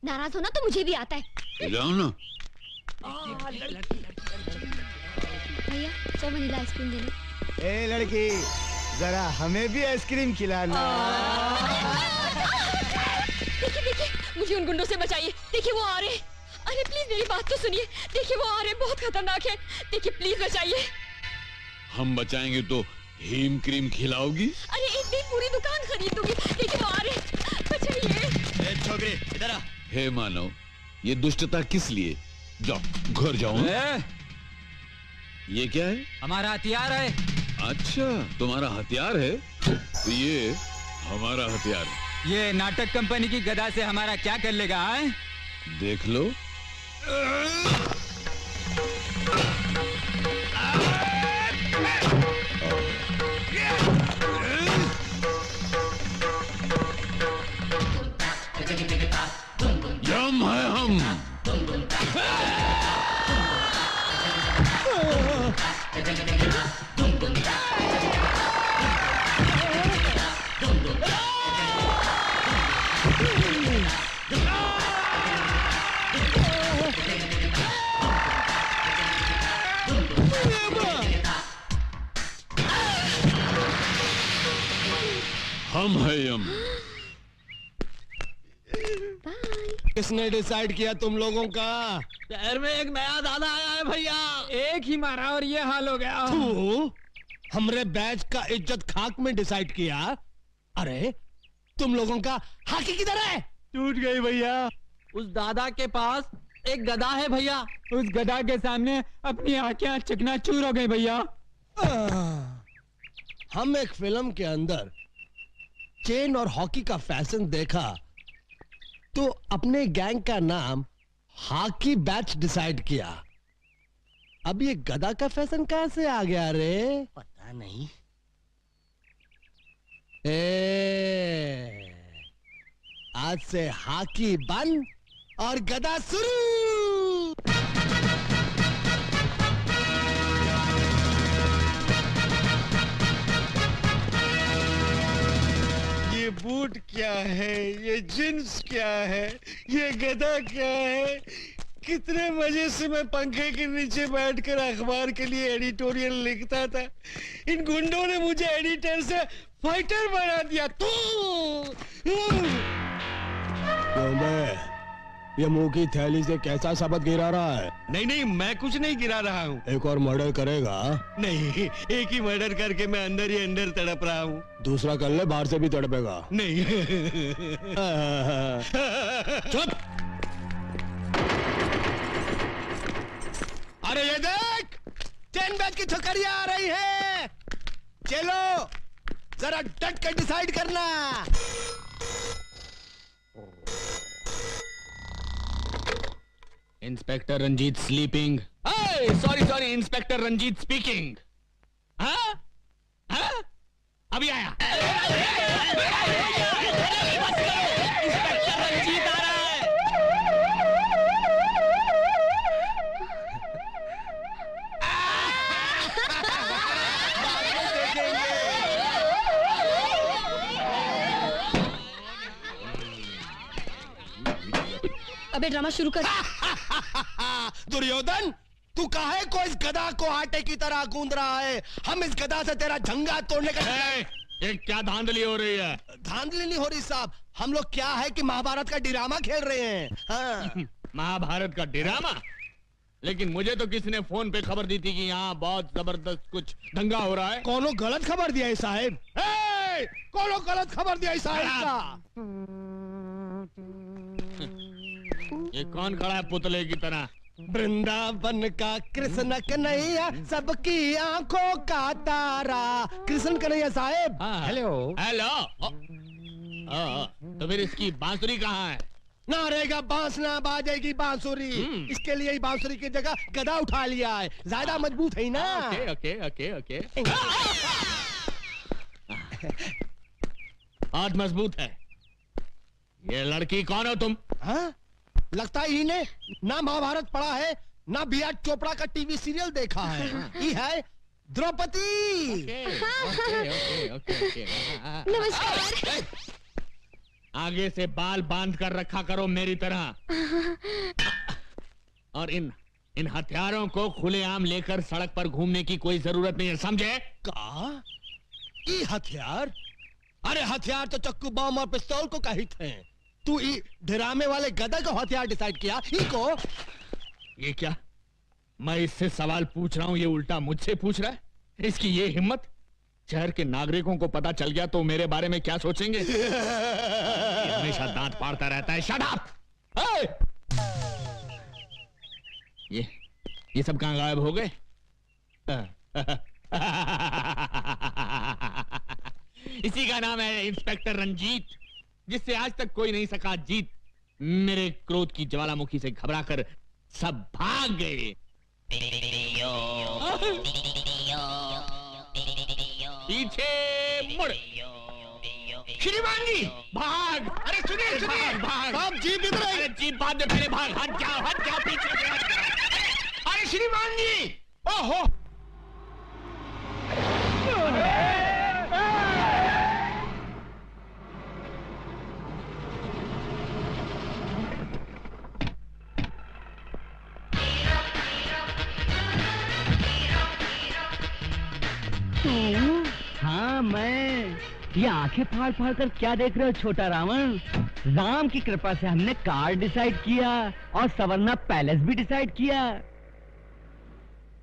नाराज होना तो मुझे भी आता है। जाओ ना। भैया 100 वनीला आइसक्रीम दे दो। ए लड़की, जरा हमें भी आइसक्रीम खिलाना। देखिए देखिए, मुझे उन गुंडों से बचाइए। देखिए वो आ रहे हैं। अरे प्लीज मेरी बात तो सुनिए। देखिए वो आ रहे हैं, बहुत खतरनाक है। देखिए प्लीज बचाइए। हम बचाएंगे तो हीम क्रीम खिलाओगी? अरे एक दिन पूरी दुकान खरीद दूंगी। देखिए वो आ रहे हैं, बचाइए। छोकरी इधर आ। हे मानव, ये दुष्टता किस लिए? जाओ, घर जाओ। ये क्या है? हमारा हथियार है। अच्छा, तुम्हारा हथियार है? तो ये हमारा हथियार है। ये नाटक कंपनी की गदा से हमारा क्या कर लेगा? देख लो। हयम। हम हयम। किसने डिसाइड किया तुम लोगों का? शहर में एक नया दादा आया है भैया। एक ही मारा और ये हाल हो गया। तू हमरे बैच का इज्जत खाक में डिसाइड किया। अरे तुम लोगों का हाकी किधर है? टूट गई भैया। उस दादा के पास एक गदा है भैया। उस गधा के सामने अपनी आंखें चकनाचूर हो गई भैया। हम एक फिल्म के अंदर चेन और हॉकी का फैशन देखा तो अपने गैंग का नाम हॉकी बैच डिसाइड किया। अब ये गधा का फैशन कहां से आ गया रे? पता नहीं। आज से हॉकी बंद और गधा शुरू। ये बूट क्या है, ये जींस क्या है, ये गधा क्या है? कितने मजे से मैं पंखे के नीचे बैठकर अखबार के लिए एडिटोरियल लिखता था। इन गुंडों ने मुझे एडिटर से फाइटर बना दिया। ये मुंह की थैली से कैसा शब्द गिरा रहा है? नहीं नहीं, मैं कुछ नहीं गिरा रहा हूँ। एक और मर्डर करेगा? नहीं, एक ही मर्डर करके मैं अंदर ही अंदर तड़प रहा हूँ। दूसरा कर ले, बाहर से भी तड़पेगा। नहीं। चुप। अरे ये देख, 10 बैच की छोकरियां आ रही है। चलो जरा डट कर डिसाइड करना। Inspector Ranjit sleeping. Sorry inspector Ranjit speaking. हाँ? हाँ? अभी आया। इंस्पेक्टर रंजीत आ रहा है। अबे ड्रामा शुरू कर। दुर्योधन, तू काहे को इस गधा को आटे की तरह गूंद रहा है? हम इस गधा से तेरा झंगा तोड़ने का। ये क्या धांधली हो रही है? धांधली नहीं हो रही साहब, हम लोग क्या है कि महाभारत का ड्रामा खेल रहे हैं। हाँ। महाभारत का ड्रामा? लेकिन मुझे तो किसी ने फोन पे खबर दी थी कि यहाँ बहुत जबरदस्त कुछ दंगा हो रहा है। कोनो गलत खबर दिया है साहब। कोनो गलत खबर दिया है साहब का। ये कौन खड़ा है पुतले की तरह? वृंदावन का कृष्ण कन्हैया, सबकी आंखों का तारा। कृष्ण कन्हैया साहब। Hello hello. तो फिर इसकी बांसुरी कहाँ है? ना रहेगा बांस ना बाजेगी बांसुरी। इसके लिए ही बांसुरी की जगह गदा उठा लिया है, ज्यादा मजबूत है ना। Okay okay okay okay. बहुत मजबूत है। ये लड़की कौन हो तुम? हाँ? लगता है इन्हें ना महाभारत पढ़ा है ना बी.आर. चोपड़ा का टीवी सीरियल देखा है। ये है द्रौपदी। नमस्कार। आगे से बाल बांध कर रखा करो मेरी तरह। और इन हथियारों को खुलेआम लेकर सड़क पर घूमने की कोई जरूरत नहीं है, समझे? का? ये हथियार? अरे हथियार तो चक्कू, बम और पिस्तौल को कहित हैं। तू ड्रामे वाले गधा को हथियार डिसाइड किया? इको? ये क्या? मैं इससे सवाल पूछ रहा हूं, ये उल्टा मुझसे पूछ रहा है। इसकी ये हिम्मत! शहर के नागरिकों को पता चल गया तो मेरे बारे में क्या सोचेंगे? ये हमेशा दांत फाड़ता रहता है। Shut up! ये सब कहां गायब हो गए? इसी का नाम है इंस्पेक्टर रंजीत, जिससे आज तक कोई नहीं सका जीत। मेरे क्रोध की ज्वालामुखी से घबराकर सब भाग गए। पीछे मुड़। श्रीमान जी भाग! अरे सुनिए सुनिए, भाग! साहब जीप इधर है। अरे जीप बाद में मेरे भाग, हट जाओ पीछे से हट जाओ। अरे श्रीमान जी, ओहो, हाँ मैं। ये आंखें फाड़ फाड़ कर क्या देख रहे हो छोटा रावण? राम की कृपा से हमने कार डिसाइड किया और सवर्णा पैलेस भी डिसाइड किया।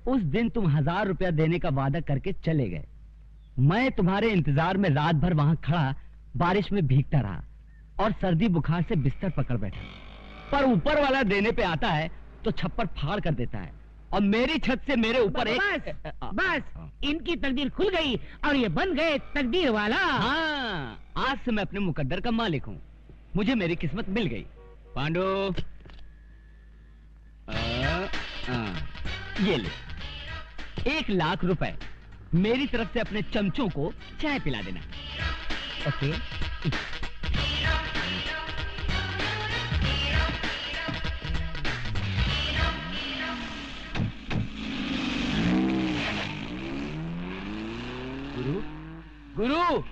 उस दिन तुम 1000 रुपया देने का वादा करके चले गए। मैं तुम्हारे इंतजार में रात भर वहां खड़ा बारिश में भीगता रहा और सर्दी बुखार से बिस्तर पकड़ बैठा। पर ऊपर वाला देने पे आता है तो छप्पर फाड़ कर देता है और मेरी छत से मेरे ऊपर बस इनकी तकदीर खुल गई और ये बन गए तकदीर वाला। हाँ, आज से मैं अपने मुकद्दर का मालिक हूँ। मुझे मेरी किस्मत मिल गई। पांडु, ये ले 1 लाख रुपए मेरी तरफ से अपने चमचों को चाय पिला देना। ओके? गुरु,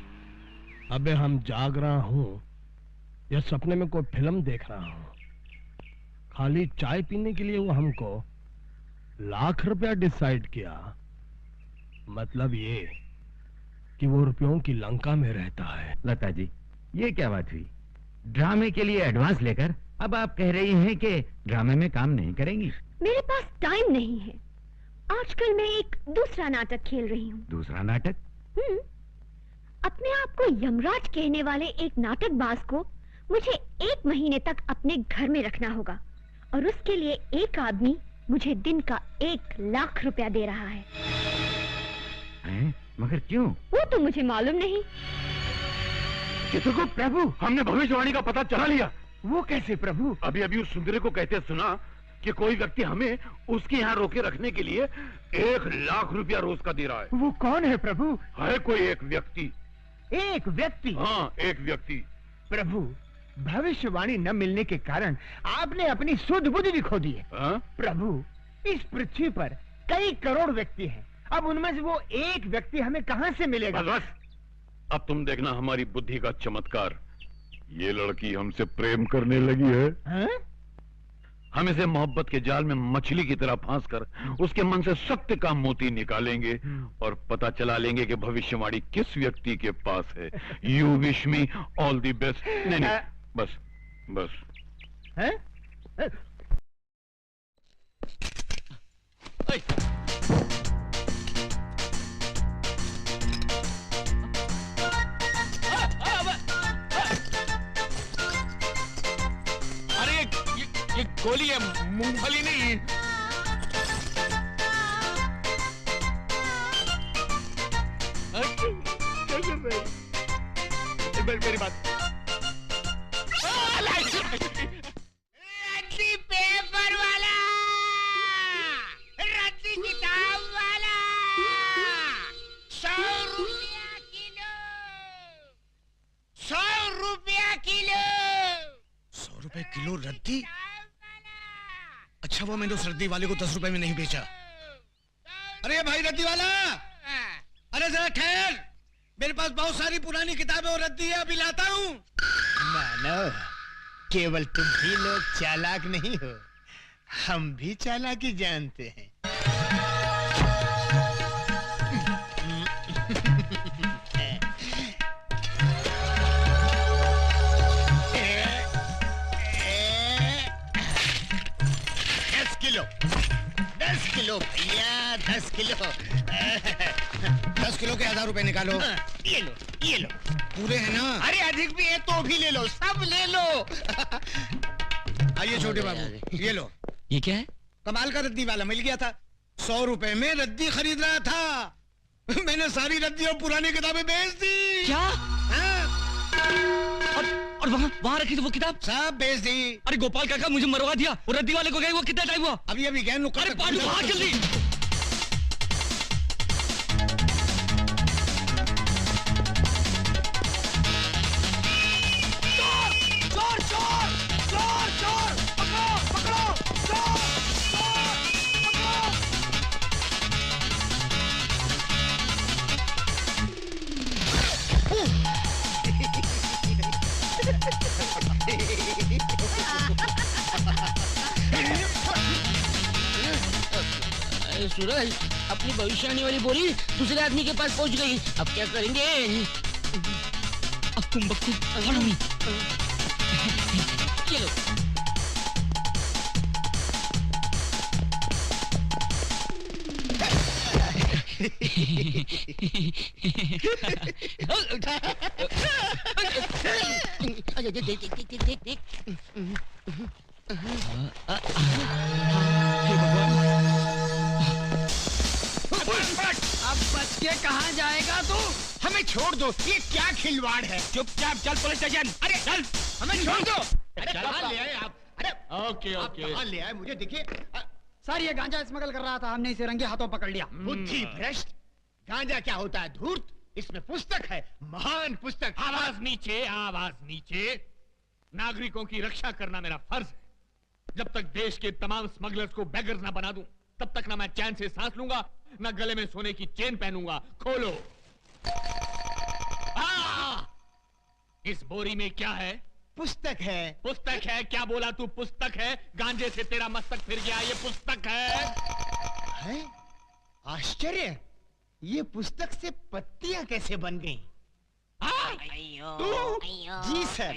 अबे हम जाग रहा हूँ या सपने में कोई फिल्म देख रहा हूँ? खाली चाय पीने के लिए वो हमको 1 लाख रुपया डिसाइड किया। मतलब ये कि वो रुपयों की लंका में रहता है। लता जी, ये क्या बात हुई? ड्रामे के लिए एडवांस लेकर अब आप कह रही हैं कि ड्रामे में काम नहीं करेंगी? मेरे पास टाइम नहीं है। आजकल मैं एक दूसरा नाटक खेल रही हूँ। दूसरा नाटक? अपने आप को यमराज कहने वाले एक नाटकबाज को मुझे 1 महीने तक अपने घर में रखना होगा और उसके लिए एक आदमी मुझे दिन का 1 लाख रुपया दे रहा है। मगर क्यों? वो तो मुझे मालूम नहीं। चित्रगुप्त प्रभु, हमने भविष्यवाणी का पता चला लिया। वो कैसे प्रभु? अभी अभी उस सुंदरी को कहते सुना कि कोई व्यक्ति हमें उसके यहाँ रोके रखने के लिए 1 लाख रुपया रोज का दे रहा है। वो कौन है प्रभु? है कोई एक व्यक्ति। एक व्यक्ति? हाँ, एक व्यक्ति। प्रभु, भविष्यवाणी न मिलने के कारण आपने अपनी सुध बुद्धि भी खो दी है। प्रभु, इस पृथ्वी पर कई करोड़ व्यक्ति हैं। अब उनमें से वो एक व्यक्ति हमें कहां से मिलेगा? बस, अब तुम देखना हमारी बुद्धि का चमत्कार। ये लड़की हमसे प्रेम करने लगी है। हम इसे मोहब्बत के जाल में मछली की तरह फांस कर उसके मन से सत्य का मोती निकालेंगे और पता चला लेंगे कि भविष्यवाणी किस व्यक्ति के पास है। You wish me all the best. नहीं, बस बस। ये गोली है, मूंगफली नहीं। क्या कर रहे हैं? मेरी बात। रद्दी पेपर वाला, रद्दी किताब वाला, 100 रुपया किलो, 100 रुपया किलो। 100 रुपए किलो रद्दी? अच्छा, वो मैंने उस रद्दी वाले को 10 रुपए में नहीं बेचा। अरे भाई रद्दी वाला, अरे जरा ठहर, मेरे पास बहुत सारी पुरानी किताबें और रद्दी है, अभी लाता हूँ। मानव, केवल तुम ही लोग चालाक नहीं हो, हम भी चालाकी जानते हैं। दस किलो भैया, 10 किलो। 10 किलो के 1000 रुपए निकालो। ये लो, ये लो। पूरे हैं ना? अरे अधिक भी है तो भी ले लो, सब ले लो। आइए छोटे बाबू, ये लो। ये क्या है? कमाल का रद्दी वाला मिल गया था। 100 रुपए में रद्दी खरीद रहा था। मैंने सारी रद्दी और पुरानी किताबें बेच दी। क्या? और वहाँ रखी थी वो किताब? सब बेच दी। अरे गोपाल काका, मुझे मरवा दिया। वो रद्दी वाले को गए वो कितना टाइम हुआ? अभी अभी गए। अरे पांडु, भाग जल्दी। चोर चोर चोर चोर चोर सूरज, अपनी भविष्यवाणी वाली बोरी दूसरे आदमी के पास पहुंच गई। अब क्या करेंगे? अक्कुम बक्कुम, follow me। चलो। अब बच के कहाँ जाएगा तू? हमें छोड़ दो, ये क्या खिलवाड़ है? चुपचाप चल पुलिस स्टेशन। अरे चल, हमें छोड़ दो। अरे चल, कहाँ ले आए आप? अरे ओके आप ओके। कहाँ ले आए? मुझे देखिए। सर ये गांजा स्मगल कर रहा था, हमने इसे रंगे हाथों पकड़ लिया। बुद्धि भ्रष्ट। गांजा क्या होता है? धूर्त। इसमें पुस्तक है, महान पुस्तक। आवाज नीचे, आवाज नीचे। नागरिकों की रक्षा करना मेरा फर्ज है। जब तक देश के तमाम स्मगलर्स को बेगर्स ना बना दूं, तब तक ना मैं चैन से सांस लूंगा, ना गले में सोने की चेन पहनूंगा। खोलो। इस बोरी में क्या है? पुस्तक है। पुस्तक है? क्या बोला तू? पुस्तक है? गांजे से तेरा मस्तक फिर गया, ये पुस्तक है। आश्चर्य, ये पुस्तक से पत्तियां कैसे बन गईं? तू? जी सर,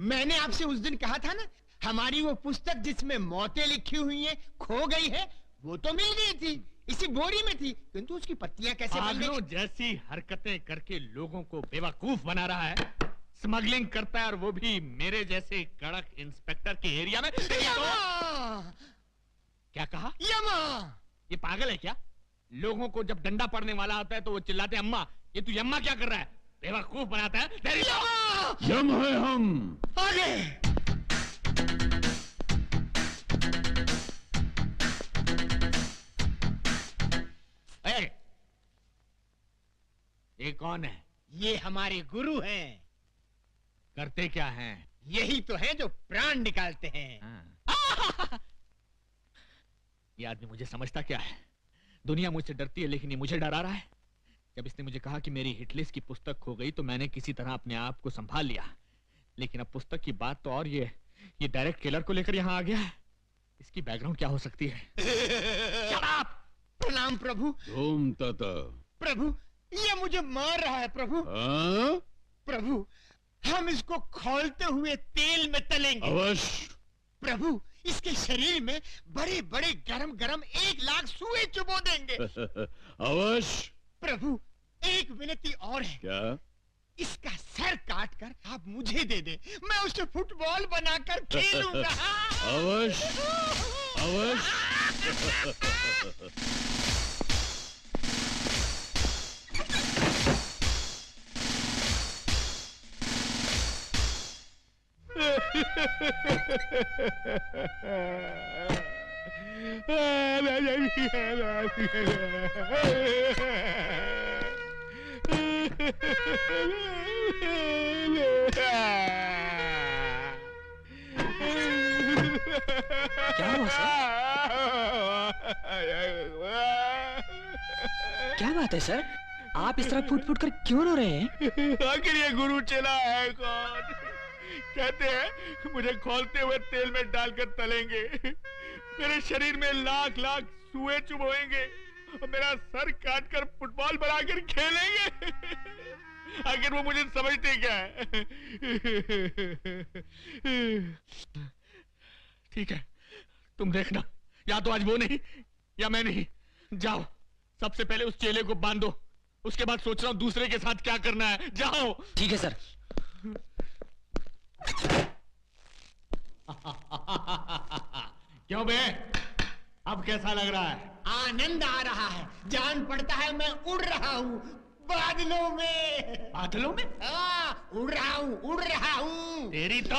मैंने आपसे उस दिन कहा था ना, हमारी वो पुस्तक जिसमें मौतें लिखी हुई हैं खो गई है, वो तो मिल गई थी, इसी बोरी में थी, किंतु उसकी पत्तियां कैसे बन गई? जैसी हरकतें करके लोगों को बेवकूफ बना रहा है, स्मगलिंग करता है, और वो भी मेरे जैसे कड़क इंस्पेक्टर के एरिया में। क्या कहा? यमा। ये पागल है क्या? लोगों को जब डंडा पड़ने वाला होता है तो वो चिल्लाते हैं अम्मा। ये तू यम्मा क्या कर रहा है? बेवकूफ बनाता है। यम है हम। आगे। ये कौन है? ये हमारे गुरु हैं। करते क्या हैं? यही तो हैं जो प्राण निकालते हैं। ये आदमी मुझे समझता क्या है? दुनिया मुझसे डरती है, लेकिन ये मुझे डरा रहा है। जब इसने मुझे कहा कि मेरी हिटलिस्ट की पुस्तक खो गई तो मैंने किसी तरह अपने आप को संभाल लिया, लेकिन अब पुस्तक की बात तो और ये डायरेक्ट किलर को लेकर यहाँ आ गया है। इसकी बैकग्राउंड क्या हो सकती है? प्रणाम प्रभु। ओम तथा। प्रभु, ये मुझे मार रहा है प्रभु। प्रभु, हम इसको खौलते हुए तेल में तलेंगे। अवश्य। प्रभु, इसके शरीर में बड़े बड़े गरम गरम 1,00,000 सुए चुबो देंगे। अवश्य। प्रभु, एक विनती और है। क्या? इसका सर काट कर आप मुझे दे दे, मैं उसे फुटबॉल बनाकर खेलूंगा। अवश्य अवश्य। क्या हुआ सर? क्या बात है सर? आप इस तरह फूट फूट कर क्यों रो रहे हैं? आखिर ये गुरु चला है कौन? कहते हैं मुझे खौलते हुए तेल में डालकर तलेंगे, मेरे शरीर में लाख लाख सुए चुभोएंगे और मेरा सर काटकर फुटबॉल बनाकर खेलेंगे। आखिर वो मुझे समझते क्या है? ठीक है, तुम देखना, या तो आज वो नहीं या मैं नहीं। जाओ, सबसे पहले उस चेले को बांधो, उसके बाद सोच रहा हूं दूसरे के साथ क्या करना है। जाओ। ठीक है सर। क्यों बे, अब कैसा लग रहा है? आनंद आ रहा है, जान पड़ता है मैं उड़ रहा हूँ बादलों में। बादलों में? उड़ रहा हूँ, उड़ रहा हूँ। तेरी तो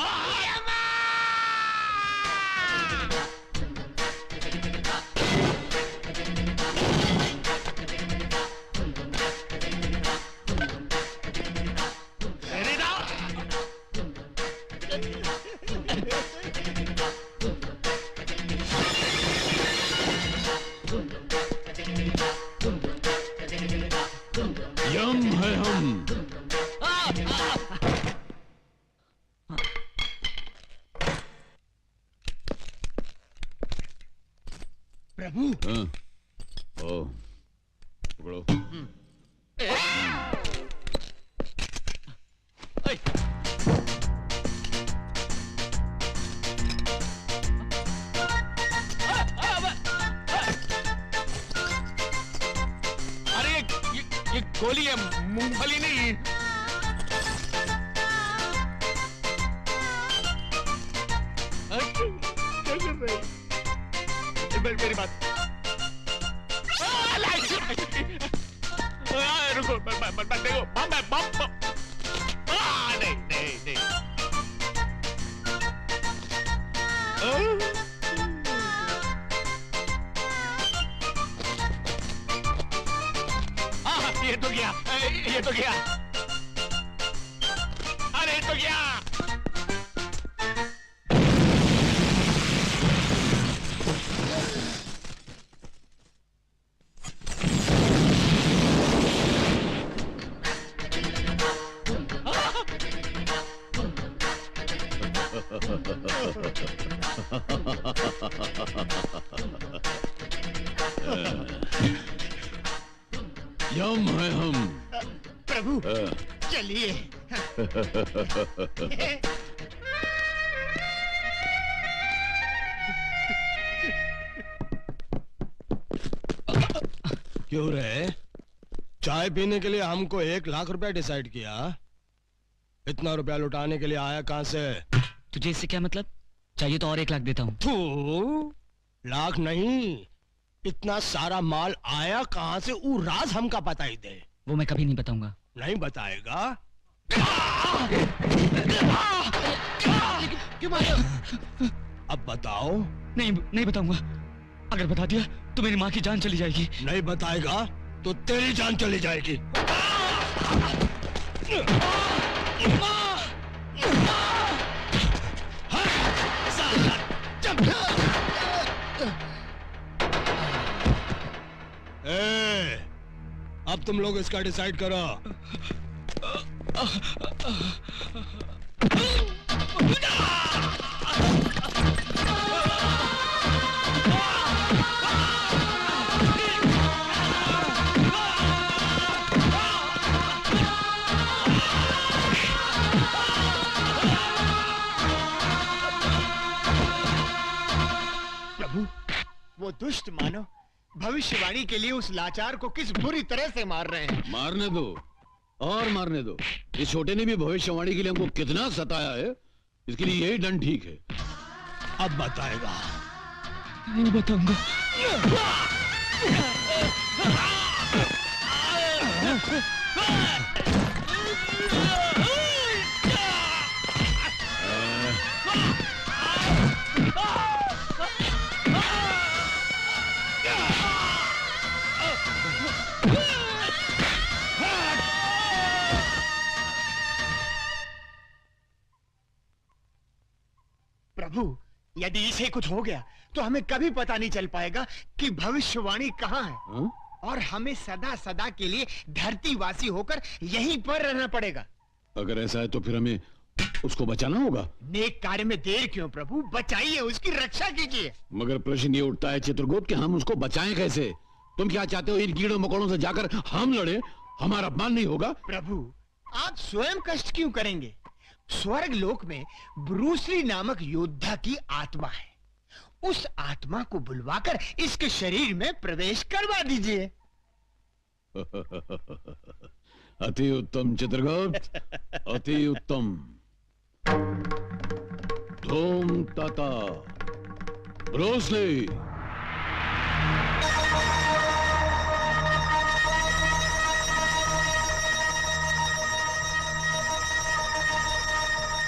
यम है हम। प्रभु। हाँ। ओ, पकड़ो। अरे ये गोली है, मूंगफली नहीं। क्या कर रहे हैं? मेरी बात रुको, देखो बम है, बम। नहीं नहीं नहीं। ये तो गया, ये तो गया। अरे ये तो गया। यम है हम। प्रभु चलिए। क्यों रे? चाय पीने के लिए हमको 1 लाख रुपया डिसाइड किया। इतना रुपया लुटाने के लिए आया कहां से? तुझे इससे क्या मतलब? चाहिए तो और 1 लाख देता हूँ। तू लाख नहीं, इतना सारा माल आया कहां से वो राज हमका पता ही दे। वो मैं कभी नहीं बताऊंगा। नहीं बताएगा? क्यों मारो? अब बताओ। नहीं बताऊंगा। अगर बता दिया तो मेरी माँ की जान चली जाएगी। नहीं बताएगा तो तेरी जान चली जाएगी। अब तुम लोग इसका डिसाइड करो। प्रभु, वो दुष्ट मानव भविष्यवाणी के लिए उस लाचार को किस बुरी तरह से मार रहे हैं। मारने दो और मारने दो। इस छोटे ने भी भविष्यवाणी के लिए हमको कितना सताया है, इसके लिए यही दंड ठीक है। अब बताएगा? नहीं बताऊंगा। प्रभु, यदि इसे कुछ हो गया तो हमें कभी पता नहीं चल पाएगा कि भविष्यवाणी कहाँ है। हाँ? और हमें सदा सदा के लिए धरतीवासी होकर यहीं पर रहना पड़ेगा। अगर ऐसा है तो फिर हमें उसको बचाना होगा। नेक कार्य में देर क्यों प्रभु? बचाइए, उसकी रक्षा कीजिए। मगर प्रश्न ये उठता है चित्रगुप्त कि हम उसको बचाएं कैसे? तुम क्या चाहते हो, इन कीड़ों मकोड़ों से जाकर हम लड़े? हमारा अपमान नहीं होगा? प्रभु, आप स्वयं कष्ट क्यों करेंगे? स्वर्ग लोक में ब्रूसली नामक योद्धा की आत्मा है। उस आत्मा को बुलवाकर इसके शरीर में प्रवेश करवा दीजिए। अति उत्तम चित्रगुप्त, अति उत्तम। धूम तता ब्रूसली।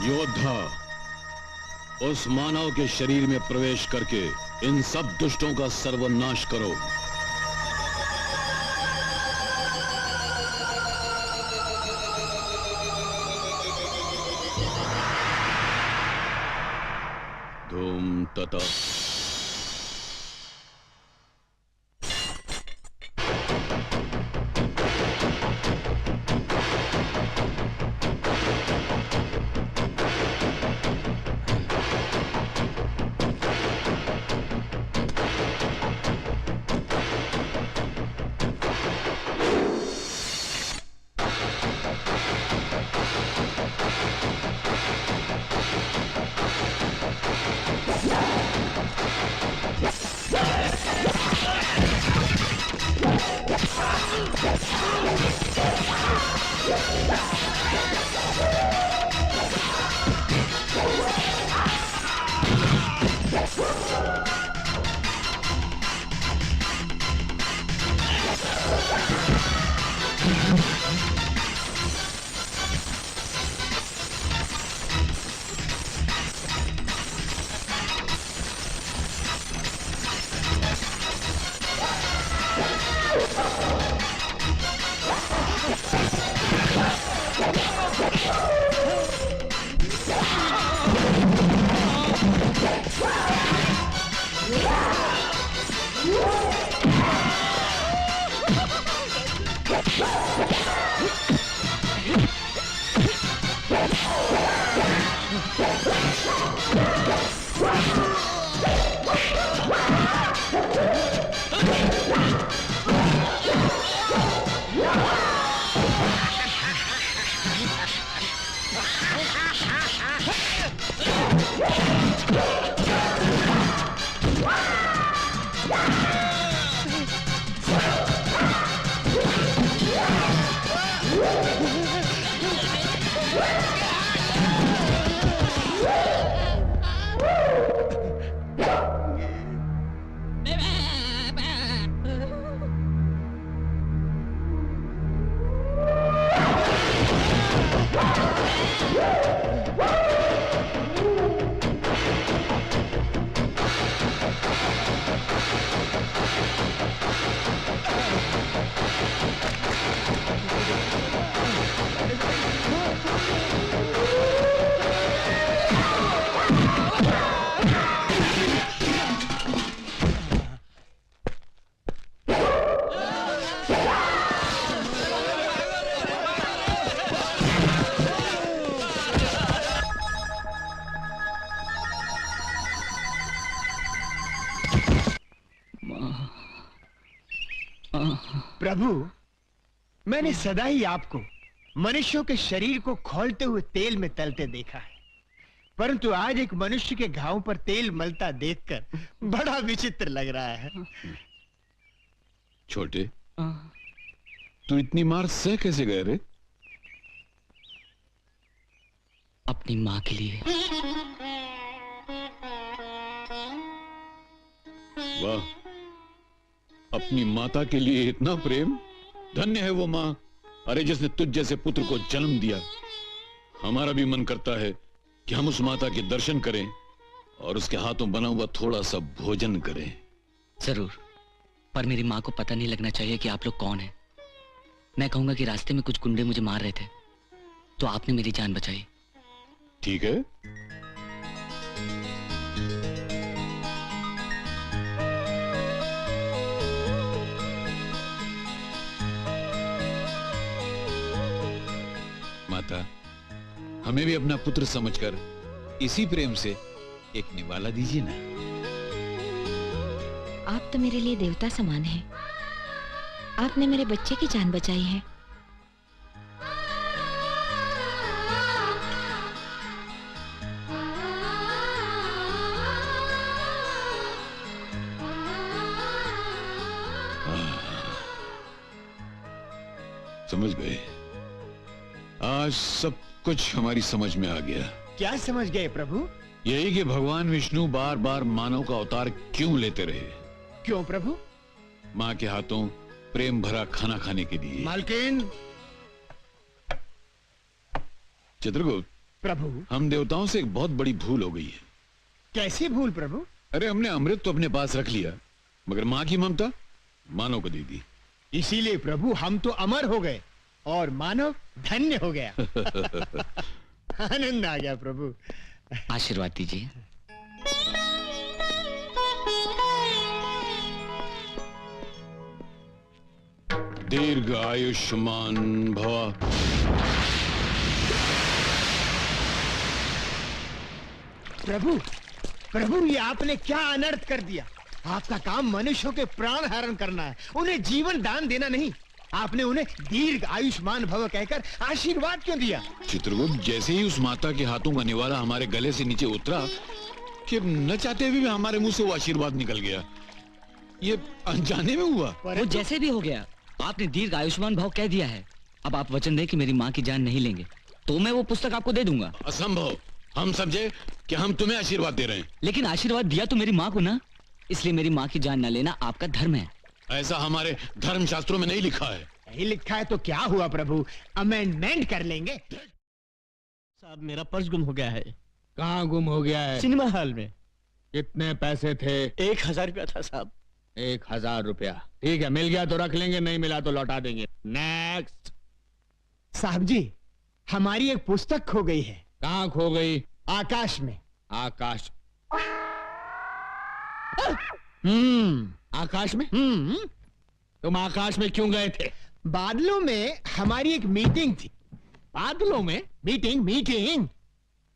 योद्धा, उस मानव के शरीर में प्रवेश करके इन सब दुष्टों का सर्वनाश करो। धूम तता। प्रभु, मैंने सदा ही आपको मनुष्यों के शरीर को खौलते हुए तेल में तलते देखा है, परंतु आज एक मनुष्य के घाव पर तेल मलता देखकर बड़ा विचित्र लग रहा है। छोटे, तू इतनी मार सह कैसे गए रे? अपनी माँ के लिए। वाह, अपनी माता के लिए इतना प्रेम। धन्य है वो माँ, अरे जिसने तुझ जैसे पुत्र को जन्म दिया। हमारा भी मन करता है कि हम उस माता के दर्शन करें और उसके हाथों बना हुआ थोड़ा सा भोजन करें। जरूर, पर मेरी माँ को पता नहीं लगना चाहिए कि आप लोग कौन हैं। मैं कहूंगा कि रास्ते में कुछ गुंडे मुझे मार रहे थे, तो आपने मेरी जान बचाई। ठीक है, माता, हमें भी अपना पुत्र समझकर इसी प्रेम से एक निवाला दीजिए ना। आप तो मेरे लिए देवता समान हैं। आपने मेरे बच्चे की जान बचाई है। समझ गए, आज सब कुछ हमारी समझ में आ गया। क्या समझ गए प्रभु? यही कि भगवान विष्णु बार बार मानव का अवतार क्यों लेते रहे। क्यों प्रभु? माँ के हाथों प्रेम भरा खाना खाने के लिए। मालकिन। चित्रगुप्त प्रभु, हम देवताओं से एक बहुत बड़ी भूल हो गई है। कैसी भूल प्रभु? अरे हमने अमृत तो अपने पास रख लिया, मगर माँ की ममता मानव को दे दी। इसीलिए प्रभु हम तो अमर हो गए और मानव धन्य हो गया। आनंद आ गया प्रभु। आशीर्वाद दीजिए। दीर्घ आयुष्मान भव। प्रभु, प्रभु ये आपने क्या अनर्थ कर दिया। आपका काम मनुष्यों के प्राण हरण करना है, उन्हें जीवन दान देना नहीं। आपने उन्हें दीर्घ आयुष्मान भव कहकर आशीर्वाद क्यों दिया? चित्रगुप्त, जैसे ही उस माता के हाथों का निवाला हमारे गले से नीचे उतरा कि न चाहते हुए भी हमारे मुंह से वो आशीर्वाद निकल गया। ये अनजाने में हुआ। वो जैसे भी हो गया, आपने दीर्घ आयुष्मान भव कह दिया है। अब आप वचन दें कि मेरी माँ की जान नहीं लेंगे, तो मैं वो पुस्तक आपको दे दूंगा। असंभव। हम समझे कि हम तुम्हें आशीर्वाद दे रहे हैं। लेकिन आशीर्वाद दिया तो मेरी माँ को ना, इसलिए मेरी माँ की जान न लेना आपका धर्म है। ऐसा हमारे धर्म शास्त्रों में नहीं लिखा है। नहीं लिखा है तो क्या हुआ प्रभु, अमेंडमेंट कर लेंगे। साहब, मेरा पर्स गुम हो गया है। कहाँ गुम हो गया है? सिनेमा हॉल में। कितने पैसे थे? 1000 रुपया था साहब। 1000 रुपया? ठीक है, मिल गया तो रख लेंगे, नहीं मिला तो लौटा देंगे। नेक्स्ट। साहब जी, हमारी एक पुस्तक खो गई है। कहाँ खो गई? आकाश में। आकाश? आकाश में? तुम आकाश में क्यों गए थे? बादलों में हमारी एक मीटिंग थी। बादलों में? मीटिंग।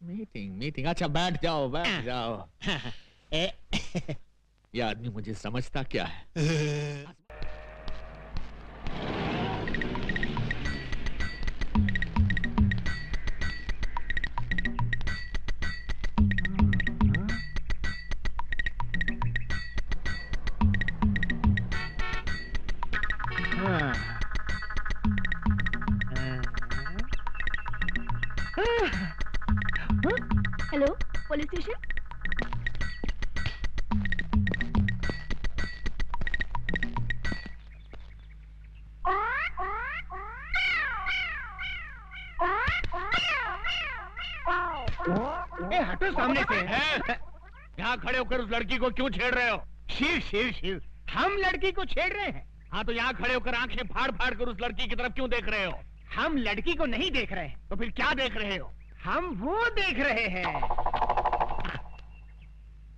मीटिंग अच्छा बैठ जाओ ये आदमी मुझे समझता क्या है? Hello, police station. हटो सामने से। यहाँ खड़े होकर उस लड़की को क्यों छेड़ रहे हो? शिव हम लड़की को छेड़ रहे हैं। हाँ तो यहाँ खड़े होकर आंखें फाड़ फाड़ कर उस लड़की की तरफ क्यों देख रहे हो? हम लड़की को नहीं देख रहे हैं। तो फिर क्या देख रहे हो? हम वो देख रहे हैं।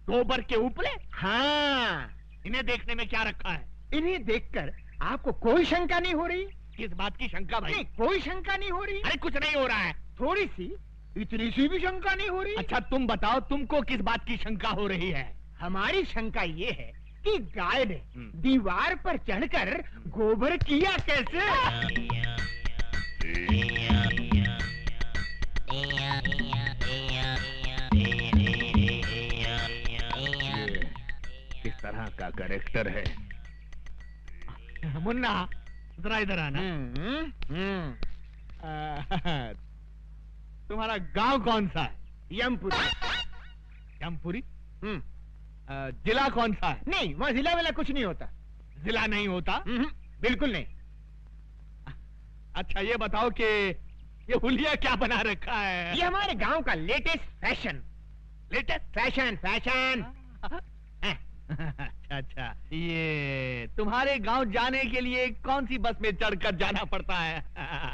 गोबर के उपले? हाँ, इन्हें देखने में क्या रखा है? इन्हें देखकर आपको कोई शंका नहीं हो रही? किस बात की शंका भाई? नहीं, कोई शंका नहीं हो रही। अरे कुछ नहीं हो रहा है। थोड़ी सी, इतनी सी भी शंका नहीं हो रही। अच्छा तुम बताओ, तुमको किस बात की शंका हो रही है? हमारी शंका ये है कि गाय ने दीवार पर चढ़कर गोबर किया कैसे? किस तरह का कैरेक्टर है? मुन्ना जरा इधर आना। तुम्हारा गांव कौन सा है? यमपुरी। जिला कौन सा है? नहीं, वहाँ जिला वाला कुछ नहीं होता। जिला नहीं होता? बिल्कुल नहीं। अच्छा ये बताओ कि ये हुलिया क्या बना रखा है? ये हमारे गांव का लेटेस्ट फैशन। Latest fashion. अच्छा ये तुम्हारे गांव जाने के लिए कौन सी बस में चढ़कर जाना पड़ता है?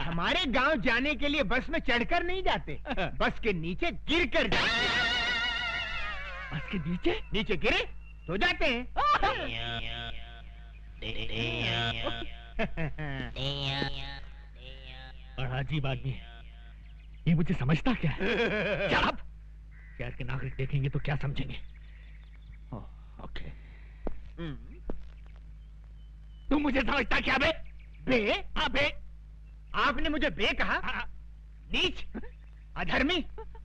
हमारे गांव जाने के लिए बस में चढ़कर नहीं जाते, बस के नीचे गिरकर जाते। बस के नीचे? नीचे गिरे तो जाते हैं। बड़ा अजीब आदमी है ये, मुझे समझता क्या है? शहर के नागरिक देखेंगे तो क्या समझेंगे? ओके। तुम मुझे समझता क्या बे? हाँ बे। आपने मुझे बे कहा? नीच, अधर्मी,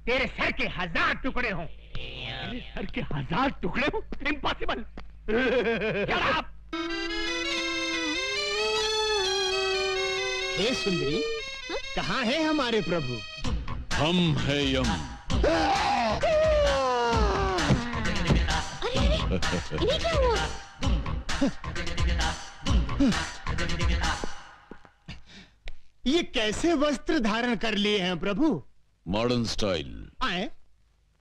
तेरे सर के 1000 टुकड़े हों। मेरे सर के 1000 टुकड़े हों? इम्पॉसिबल। हे सुंदरी, कहाँ है हमारे प्रभु? हम है यम। इन्हें क्या हुआ? ये कैसे वस्त्र धारण कर लिए हैं प्रभु? Modern style. आए,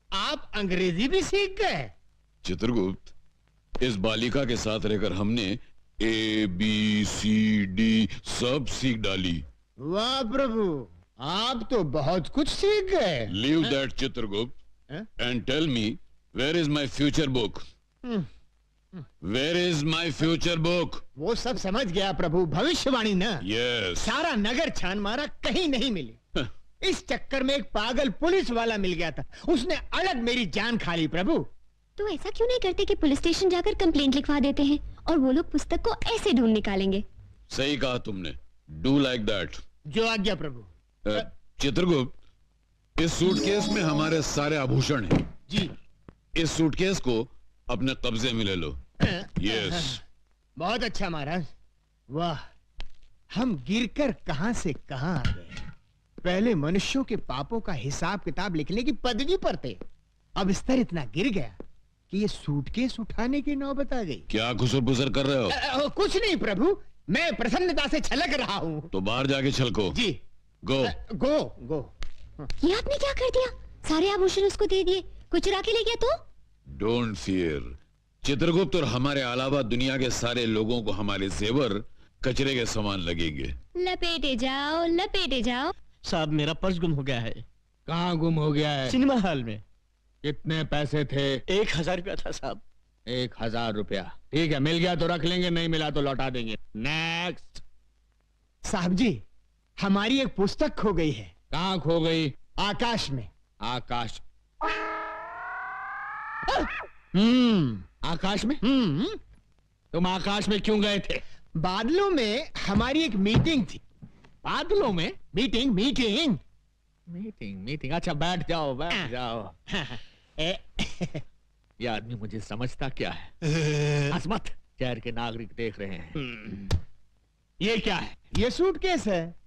आप अंग्रेजी भी सीख गए? चित्रगुप्त, इस बालिका के साथ रहकर हमने ABCD सब सीख डाली। वाह प्रभु, आप तो बहुत कुछ सीख गए। Leave that Chitragupta and tell me where is my future book? Where is my future book? वो सब समझ गया प्रभु, भविष्यवाणी ना। यस। सारा नगर छान मारा, कहीं नहीं मिली। इस चक्कर में एक पागल पुलिस वाला मिल गया था, उसने अलग मेरी जान खा ली प्रभु। तो ऐसा क्यों नहीं करते कि पुलिस स्टेशन जाकर कंप्लेंट लिखवा देते हैं और वो लोग पुस्तक को ऐसे ढूंढ निकालेंगे? सही कहा तुमने, डू लाइक दैट। जो आज्ञा प्रभु। चित्रगुप्त, इस सूटकेस में हमारे सारे आभूषण हैं। जी। इस सूटकेस को अपने कब्जे में ले लो। यस। बहुत अच्छा महाराज। वाह, हम गिरकर कहां से कहां आ गए। पहले मनुष्यों के पापों का हिसाब किताब लिखने की पदवी पर थे, अब स्तर इतना गिर गया कि ये सूटकेस उठाने की नौबत आ गई। क्या खुसर पुसर कर रहे हो? कुछ नहीं प्रभु, मैं प्रसन्नता से छलक रहा हूँ। तो बाहर जाके छलको। जी। गो गो। ये आपने क्या कर दिया? सारे आभूषण उसको दे दिए, कुछ चुरा के ले गया तो? डोंट फियर चित्रगुप्त, और हमारे अलावा दुनिया के सारे लोगों को हमारे जेवर कचरे के समान लगेंगे। लपेटे जाओ। साहब, मेरा पर्स गुम हो गया है। कहाँ गुम हो गया है? सिनेमा हॉल में। कितने पैसे थे? 1000 रुपया था साहब। 1000 रुपया? ठीक है, मिल गया तो रख लेंगे, नहीं मिला तो लौटा देंगे। नेक्स्ट। साहब जी, हमारी एक पुस्तक खो गई है। कहाँ खो गई? आकाश में। आकाश। आकाश में? तुम आकाश में क्यों गए थे? बादलों में हमारी एक मीटिंग थी। बादलों में? Meeting meeting meeting. अच्छा बैठ जाओ, बैठ जाओ। ये आदमी मुझे समझता क्या है? असमत शहर के नागरिक देख रहे हैं। ये क्या है? ये सूटकेस है।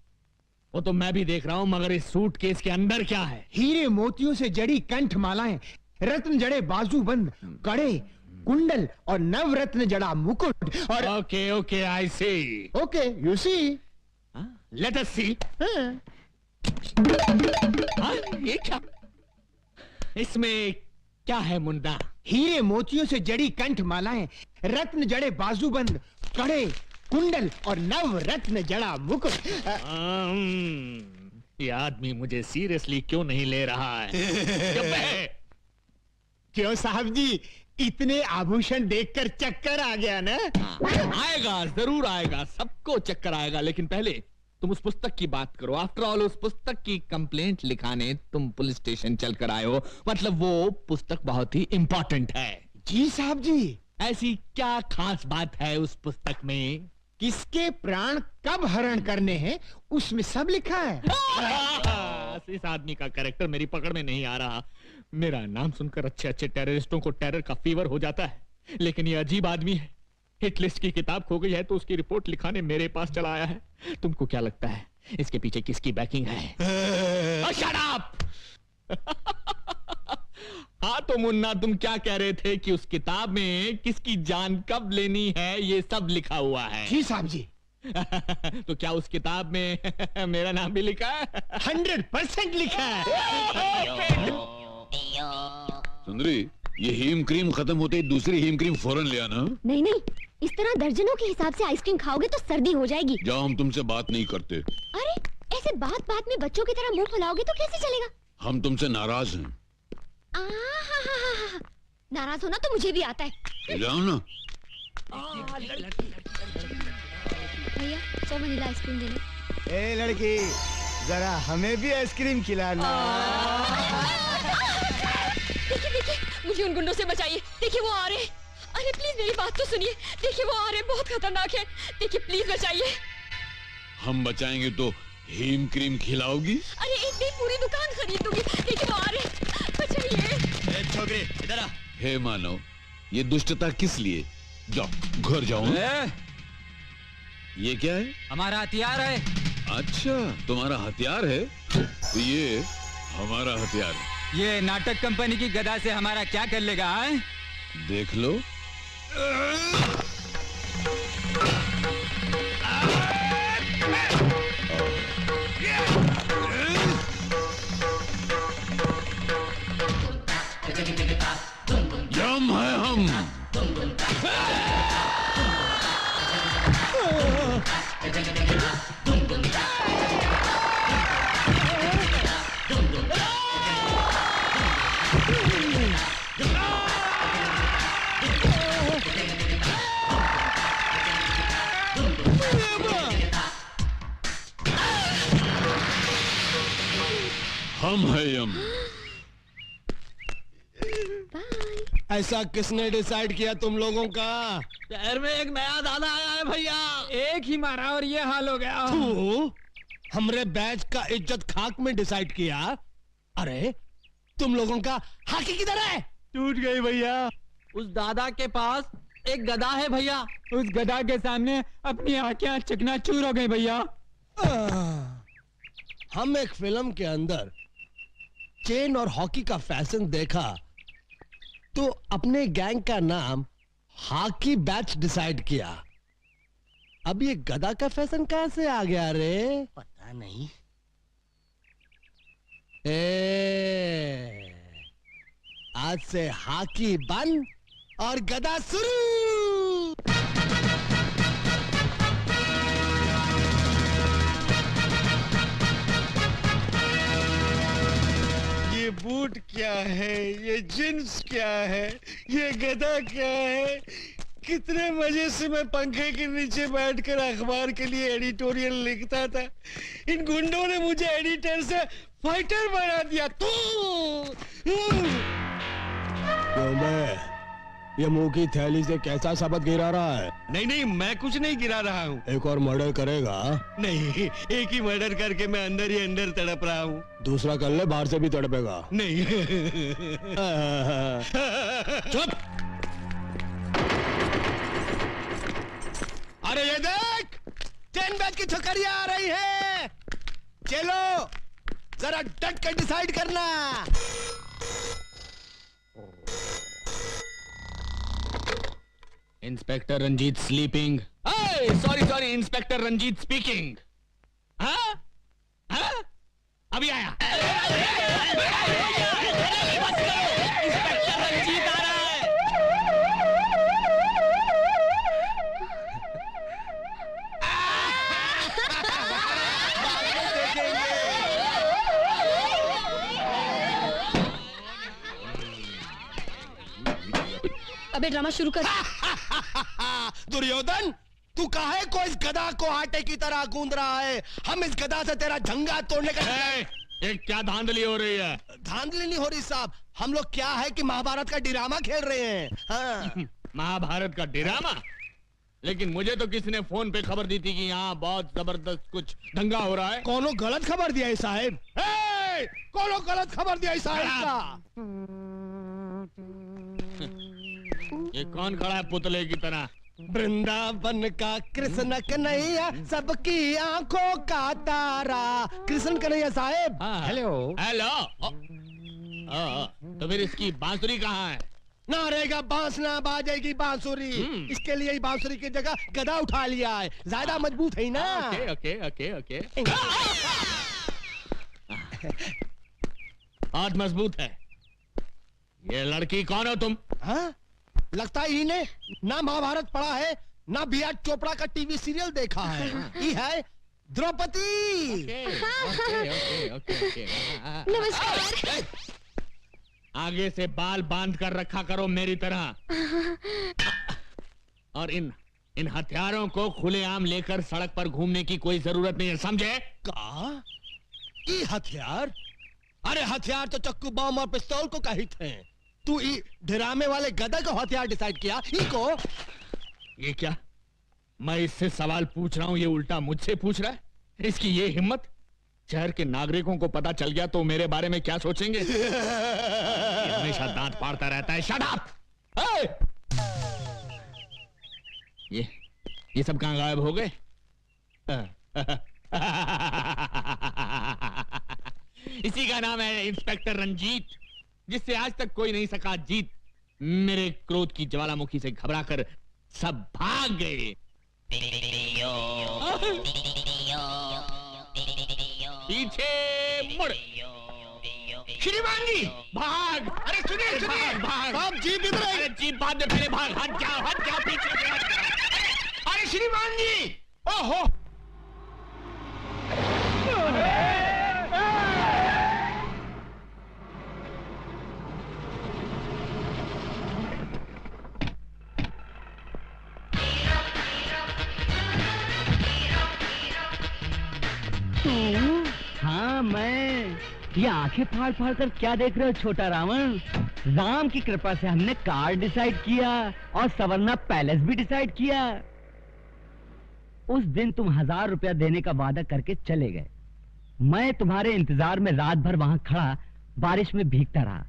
वो तो मैं भी देख रहा हूं, मगर इस सूटकेस के अंदर क्या है? हीरे मोतियों से जड़ी कंठ मालाएं, रत्न जड़े बाजूबंद, कड़े, कुंडल और नवरत्न जड़ा मुकुट और okay okay I see. Okay you see. Let us see. ये क्या? इसमें क्या है मुन्ना? हीरे मोतियों से जड़ी कंठ मालाएं, रत्न जड़े बाजूबंद, कड़े, कुंडल और नवरत्न जड़ा मुकुट। ये आदमी मुझे सीरियसली क्यों नहीं ले रहा है? क्यों साहब जी, इतने आभूषण देखकर चक्कर आ गया ना? आएगा, जरूर आएगा, सबको चक्कर आएगा, लेकिन पहले तुम उस पुस्तक की बात करो। आफ्टर ऑल उस पुस्तक की कंप्लेंट लिखाने तुम पुलिस स्टेशन चलकर आए हो, मतलब वो पुस्तक बहुत ही इंपॉर्टेंट है। जी साहब जी। ऐसी क्या खास बात है उस पुस्तक में? किसके प्राण कब हरण करने हैं उसमें सब लिखा है। इस आदमी का कैरेक्टर मेरी पकड़ में नहीं आ रहा। मेरा नाम सुनकर अच्छे अच्छे टेररिस्टों को टेरर का फीवर हो जाता है, लेकिन ये अजीब आदमी है। हिट लिस्ट की किताब खो गई है तो उसकी रिपोर्ट लिखाने मेरे पास चला आया है। तुमको क्या लगता है इसके पीछे किसकी बैकिंग है? Shut up! हाँ तो मुन्ना, तुम क्या कह रहे थे कि उस किताब में किसकी जान कब लेनी है ये सब लिखा हुआ है? जी साहब जी। तो क्या उस किताब में मेरा नाम भी लिखा है? 100% लिखा है। सुंदरी, ये हीम क्रीम खत्म होते ही दूसरी हीम क्रीम फौरन ले आना। नहीं नहीं, इस तरह दर्जनों के हिसाब से आइसक्रीम खाओगे तो सर्दी हो जाएगी। जाओ, हम तुमसे बात नहीं करते। अरे ऐसे बात बात में बच्चों की तरह मुंह फुलाओगे तो कैसे चलेगा? हम तुमसे नाराज हैं। नाराज होना तो मुझे भी आता है। जाओ ना। भैया 100 वनीला आइसक्रीम देना। ए लड़की, जरा हमें भी आइसक्रीम खिलाना। देखिए देखिए, मुझे उन गुंडों से बचाइए। देखिए वो आ रहे हैं। अरे प्लीज मेरी बात तो सुनिए। देखिए वो आ रहे हैं, बहुत खतरनाक है। देखिए प्लीज बचाइए। हम बचाएंगे तो हीम क्रीम खिलाओगी? अरे एक दिन पूरी दुकान खरीद दूंगी। देखिए वो आ रहे हैं, बचाइए। छोकरी इधर आ। हे मानव, ये दुष्टता किस लिए? जाओ घर जाओ। ये क्या है? हमारा हथियार है। अच्छा, तुम्हारा हथियार है तो ये हमारा हथियार है। ये नाटक कंपनी की गदा से हमारा क्या कर लेगा? देख लो। जम है हम। हम है यम। ऐसा किसने डिसाइड किया तुम लोगों का? शहर में एक नया दादा आया है भैया। एक ही मारा और ये हाल हो गया। हमरे बैच का इज्जत खाक में डिसाइड किया। अरे तुम लोगों का हाकी किधर है? टूट गई भैया। उस दादा के पास एक गदा है भैया। उस गधा के सामने अपनी आंखें चकनाचूर हो गई भैया। हम एक फिल्म के अंदर चेन और हॉकी का फैशन देखा तो अपने गैंग का नाम हॉकी बैच डिसाइड किया। अब ये गधा का फैशन कहां से आ गया रे? पता नहीं। आज से हॉकी बंद और गधा शुरू। ये बूट क्या है, ये जींस क्या है, ये गधा क्या है? कितने मजे से मैं पंखे के नीचे बैठकर अखबार के लिए एडिटोरियल लिखता था। इन गुंडों ने मुझे एडिटर से फाइटर बना दिया तू। क्यों बे, ये मुंह की थैली से कैसा शब्द गिरा रहा है? नहीं नहीं, मैं कुछ नहीं गिरा रहा हूँ। एक और मर्डर करेगा? नहीं, एक ही मर्डर करके मैं अंदर ही अंदर तड़प रहा हूँ। दूसरा कर ले, बाहर से भी तड़पेगा। नहीं। चुप। अरे ये देख, 10 बैच की छोकरियां आ रही है। चलो जरा डट कर डिसाइड करना। Inspector Ranjit sleeping. Sorry inspector Ranjit speaking. हाँ? अभी आया। इंस्पेक्टर रंजीत आ रहा है। अबे ड्रामा शुरू कर। दुर्योधन, तू काहे को इस गधा को आटे की तरह गूंद रहा है? हम इस गधा से तेरा झंगा तोड़ने का। ये क्या धांधली हो रही है? धांधली नहीं हो रही साहब, हम लोग क्या है कि महाभारत का ड्रामा खेल रहे हैं। हाँ। महाभारत का ड्रामा? लेकिन मुझे तो किसी ने फोन पे खबर दी थी कि यहाँ बहुत जबरदस्त कुछ दंगा हो रहा है। कोनो गलत खबर दिया है साहब। कोनो गलत खबर दिया है साहब। ये कौन खड़ा है पुतले की तरह? वृंदावन का कृष्ण कन्हैया, सबकी आंखों का तारा। कृष्ण कन्हैया साहब। Hello hello. तो फिर इसकी बांसुरी कहाँ है? ना रहेगा बांस ना बाजेगी बांसुरी। इसके लिए ही बांसुरी की जगह गधा उठा लिया है, ज्यादा मजबूत है ना। Okay okay okay okay. हाथ मजबूत है। ये लड़की कौन हो तुम? हाँ? लगता है इन्हें ना महाभारत पढ़ा है, ना बी आर चोपड़ा का टीवी सीरियल देखा है। ये है द्रौपदी। नमस्कार। आगे से बाल बांध कर रखा करो मेरी तरह। और इन हथियारों को खुलेआम लेकर सड़क पर घूमने की कोई जरूरत नहीं है, समझे? का? ये हथियार? अरे हथियार तो चक्कू बम और पिस्तौल को कहित हैं। तू ड्रामे वाले गधा को हथियार डिसाइड किया? इको? ये क्या? मैं इससे सवाल पूछ रहा हूं, ये उल्टा मुझसे पूछ रहा है। इसकी ये हिम्मत! शहर के नागरिकों को पता चल गया तो मेरे बारे में क्या सोचेंगे? ये हमेशा दांत फाड़ता रहता है। Shut up! ये सब कहां गायब हो गए? इसी का नाम है इंस्पेक्टर रंजीत, जिससे आज तक कोई नहीं सका जीत। मेरे क्रोध की ज्वालामुखी से घबराकर सब भाग गए। पीछे मुड़। श्रीमान जी भाग! अरे सुनिए भाग! आप जीप इधर है। अरे जीप बाद में पहले भाग। हट जाओ पीछे से हट जाओ। अरे श्रीमान जी! ओहो! हाँ मैं। ये आंखें फाड़ फाड़ कर क्या देख रहे हो छोटा रावण? राम की कृपा से हमने कार डिसाइड किया और सवर्णा पैलेस भी डिसाइड किया। उस दिन तुम 1000 रुपया देने का वादा करके चले गए। मैं तुम्हारे इंतजार में रात भर वहां खड़ा बारिश में भीगता रहा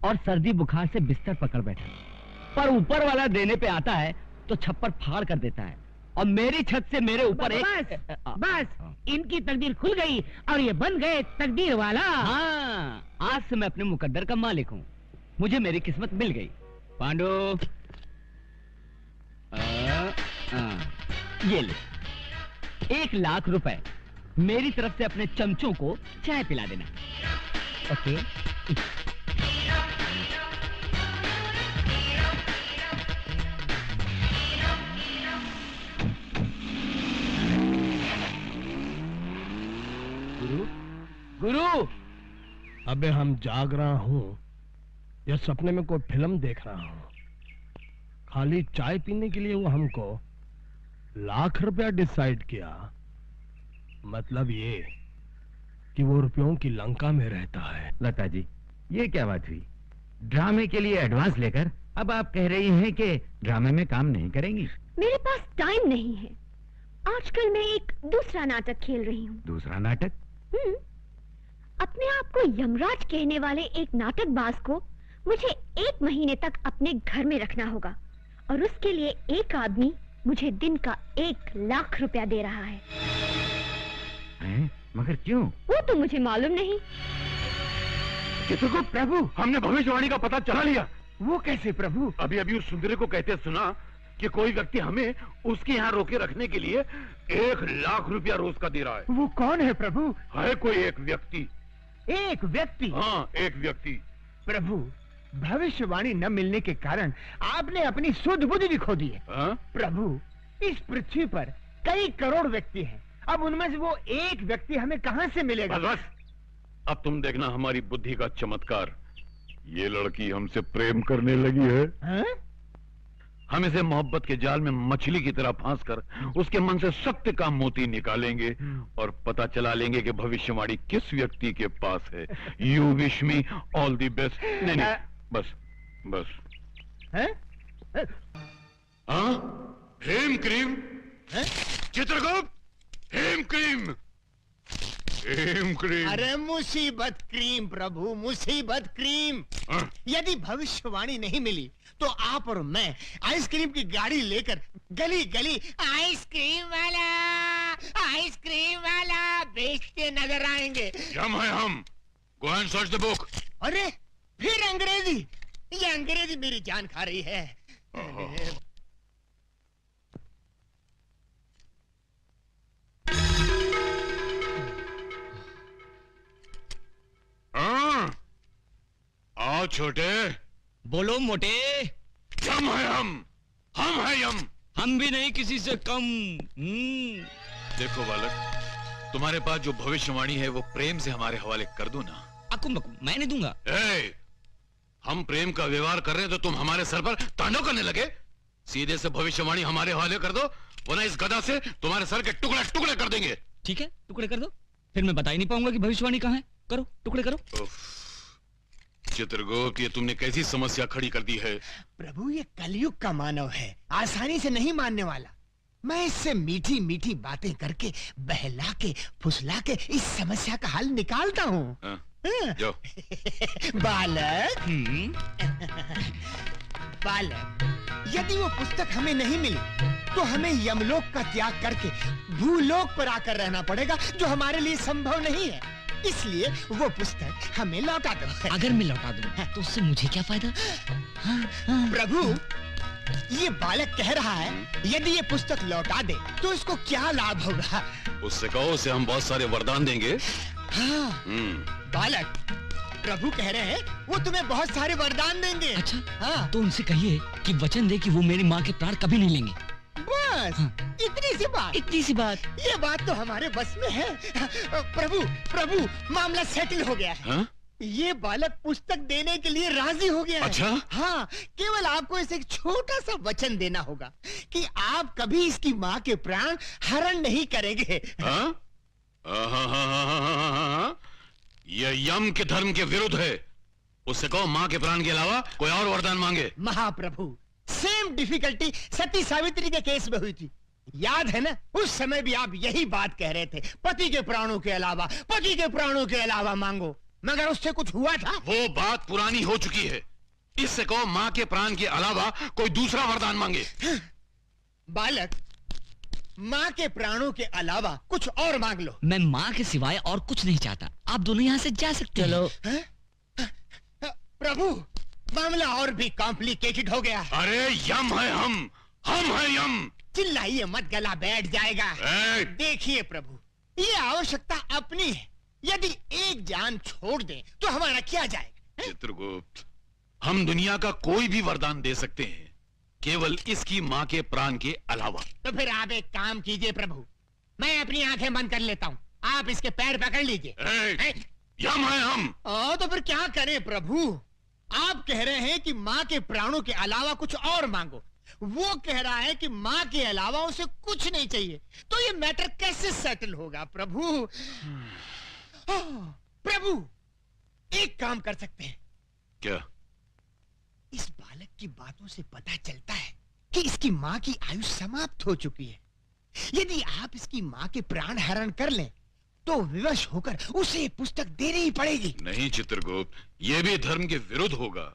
और सर्दी बुखार से बिस्तर पकड़ बैठा। पर ऊपर वाला देने पे आता है तो छप्पर फाड़ कर देता है और मेरी छत से मेरे ऊपर बस इनकी तकदीर खुल गई और ये बन गए तकदीर वाला। हाँ, आज से मैं अपने मुकद्दर का मालिक हूँ। मुझे मेरी किस्मत मिल गई। पांडु, ये ले 1 लाख रुपए। मेरी तरफ से अपने चमचों को चाय पिला देना। ओके? गुरु, अबे हम जाग रहा हूँ या सपने में कोई फिल्म देख रहा हूँ? खाली चाय पीने के लिए वो हमको 1 लाख रुपया डिसाइड किया। मतलब ये कि वो रुपयों की लंका में रहता है। लता जी, ये क्या बात हुई? ड्रामे के लिए एडवांस लेकर अब आप कह रही हैं कि ड्रामे में काम नहीं करेंगी? मेरे पास टाइम नहीं है। आजकल मैं एक दूसरा नाटक खेल रही हूँ। दूसरा नाटक? अपने आप को यमराज कहने वाले एक नाटकबाज को मुझे 1 महीने तक अपने घर में रखना होगा, और उसके लिए एक आदमी मुझे दिन का 1 लाख रुपया दे रहा है। मगर क्यों? वो तो मुझे मालूम नहीं। चित्रगुप्त प्रभु, हमने भविष्यवाणी का पता चला लिया। वो कैसे प्रभु? अभी अभी उस सुंदरी को कहते सुना कि कोई व्यक्ति हमें उसके यहाँ रोके रखने के लिए 1 लाख रुपया रोज का दे रहा है। वो कौन है प्रभु? है कोई एक व्यक्ति। एक व्यक्ति? हाँ, एक व्यक्ति। प्रभु, भविष्यवाणी न मिलने के कारण आपने अपनी सुध बुद्धि भी खो दी है। प्रभु, इस पृथ्वी पर कई करोड़ व्यक्ति हैं, अब उनमें से वो एक व्यक्ति हमें कहां से मिलेगा? बस, अब तुम देखना हमारी बुद्धि का चमत्कार। ये लड़की हमसे प्रेम करने लगी है। हम इसे मोहब्बत के जाल में मछली की तरह फांसकर उसके मन से सत्य का मोती निकालेंगे और पता चला लेंगे कि भविष्यवाणी किस व्यक्ति के पास है। You wish me all the best. नहीं नहीं, बस बस। हेम क्रीम, चित्रगुप्त, हेम क्रीम, हेम क्रीम। अरे मुसीबत क्रीम प्रभु, मुसीबत क्रीम। यदि भविष्यवाणी नहीं मिली तो आप और मैं आइसक्रीम की गाड़ी लेकर गली गली आइसक्रीम वाला बेचते नजर आएंगे। हम है हम। Go and search the book. अरे फिर अंग्रेजी? ये अंग्रेजी मेरी जान खा रही है। आओ छोटे। बोलो मोटे। यम है हम है यम। हम भी नहीं किसी से कम। देखो बालक, तुम्हारे पास जो भविष्यवाणी है वो प्रेम से हमारे हवाले कर दो ना। अकुम मैं नहीं दूंगा। हम प्रेम का व्यवहार कर रहे हैं तो तुम हमारे सर पर तांडव करने लगे। सीधे से भविष्यवाणी हमारे हवाले कर दो, वरना इस गदा से तुम्हारे सर के टुकड़े टुकड़े कर देंगे। ठीक है, टुकड़े कर दो, फिर मैं बता ही नहीं पाऊंगा कि भविष्यवाणी कहाँ है। करो, टुकड़े करो। चित्रगुप्त, ये तुमने कैसी समस्या खड़ी कर दी है। प्रभु, ये कलयुग का मानव है, आसानी से नहीं मानने वाला। मैं इससे मीठी मीठी बातें करके, बहला के, फुसला के इस समस्या का हल निकालता हूँ। बालक, बालक, यदि वो पुस्तक हमें नहीं मिली तो हमें यमलोक का त्याग करके भूलोक पर आकर रहना पड़ेगा, जो हमारे लिए संभव नहीं है। इसलिए वो पुस्तक हमें लौटा दो। अगर मैं लौटा दूं तो उससे मुझे क्या फायदा? प्रभु, ये बालक कह रहा है यदि ये पुस्तक लौटा दे तो इसको क्या लाभ होगा? उससे कहो उसे हम बहुत सारे वरदान देंगे। बालक, प्रभु कह रहे हैं वो तुम्हें बहुत सारे वरदान देंगे। अच्छा, तो उनसे कहिए कि वचन दे कि वो मेरी माँ के प्राण कभी नहीं लेंगे। बस इतनी सी बात। इतनी सी बात? ये बात तो हमारे बस में है। प्रभु, प्रभु, मामला सेटल हो गया है। ये बालक पुस्तक देने के लिए राजी हो गया है। अच्छा? हाँ, केवल आपको इसे एक छोटा सा वचन देना होगा कि आप कभी इसकी माँ के प्राण हरण नहीं करेंगे। यह यम के धर्म के विरुद्ध है। उससे कहो माँ के प्राण के अलावा कोई और वरदान मांगे। महाप्रभु, सेम डिफिकल्टी सती सावित्री के केस में हुई थी, याद है ना? उस समय भी आप यही बात कह रहे थे, पति के प्राणों के अलावा, पति के प्राणों के अलावा मांगो, मगर उससे कुछ हुआ था? वो बात पुरानी हो चुकी है। इससे कहो माँ के प्राण के अलावा कोई दूसरा वरदान मांगे। बालक, माँ के प्राणों के अलावा कुछ और मांग लो। मैं माँ के सिवाय और कुछ नहीं चाहता। आप दोनों यहाँ से जा सकते हो। चलो। प्रभु, मामला और भी कॉम्प्लिकेटेड हो गया। अरे यम है हम है यम। चिल्लाइए मत, गला बैठ जाएगा। देखिए प्रभु, ये आवश्यकता अपनी है। यदि एक जान छोड़ दें तो हमारा क्या जाएगा? चित्रगुप्त, हम दुनिया का कोई भी वरदान दे सकते हैं, केवल इसकी माँ के प्राण के अलावा। तो फिर आप एक काम कीजिए प्रभु, मैं अपनी आंखें बंद कर लेता हूँ, आप इसके पैर पकड़ लीजिए। यम है हम। तो फिर क्या करें प्रभु? आप कह रहे हैं कि माँ के प्राणों के अलावा कुछ और मांगो, वो कह रहा है कि माँ के अलावा उसे कुछ नहीं चाहिए, तो ये मैटर कैसे सेटल होगा प्रभु? प्रभु, एक काम कर सकते हैं। क्या? इस बालक की बातों से पता चलता है कि इसकी माँ की आयु समाप्त हो चुकी है। यदि आप इसकी माँ के प्राण हरण कर लें, तो विवश होकर उसे पुस्तक देनी ही पड़ेगी। नहीं चित्रगुप्त, यह भी धर्म के विरुद्ध होगा।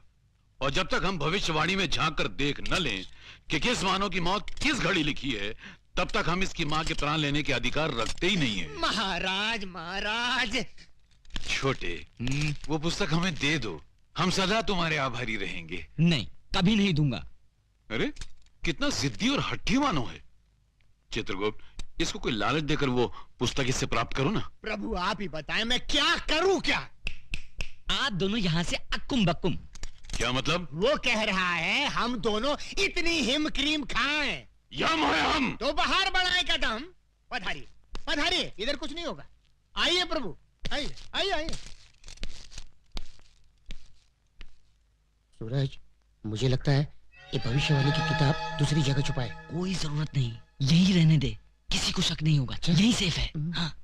और जब तक हम भविष्यवाणी में झांक कर देख न लें कि किस मानव की मौत किस घड़ी लिखी है, तब तक हम इसकी माँ के प्राण लेने के अधिकार रखते ही नहीं है। महाराज, महाराज। छोटे, वो पुस्तक हमें दे दो, हम सदा तुम्हारे आभारी रहेंगे। नहीं, कभी नहीं दूंगा। अरे कितना जिद्दी और हट्टी मानो है। चित्रगुप्त, इसको कोई लालच देकर वो पुस्तक इससे प्राप्त करो ना। प्रभु आप ही बताएं, मैं क्या करूं? क्या आप दोनों यहाँ से अक्कुम बक्कुम। क्या मतलब? वो कह रहा है हम दोनों इतनी हिम क्रीम खाएं। यम है हम तो बाहर बढ़ाए कदम। पधारिए, पधारिए, इधर कुछ नहीं होगा। आइए प्रभु, आइए आइए आइए। सूरज, मुझे लगता है ये भविष्यवाणी की किताब दूसरी जगह छुपाए। कोई जरूरत नहीं, यही रहने दे, किसी को शक नहीं होगा, यही सेफ है। हाँ।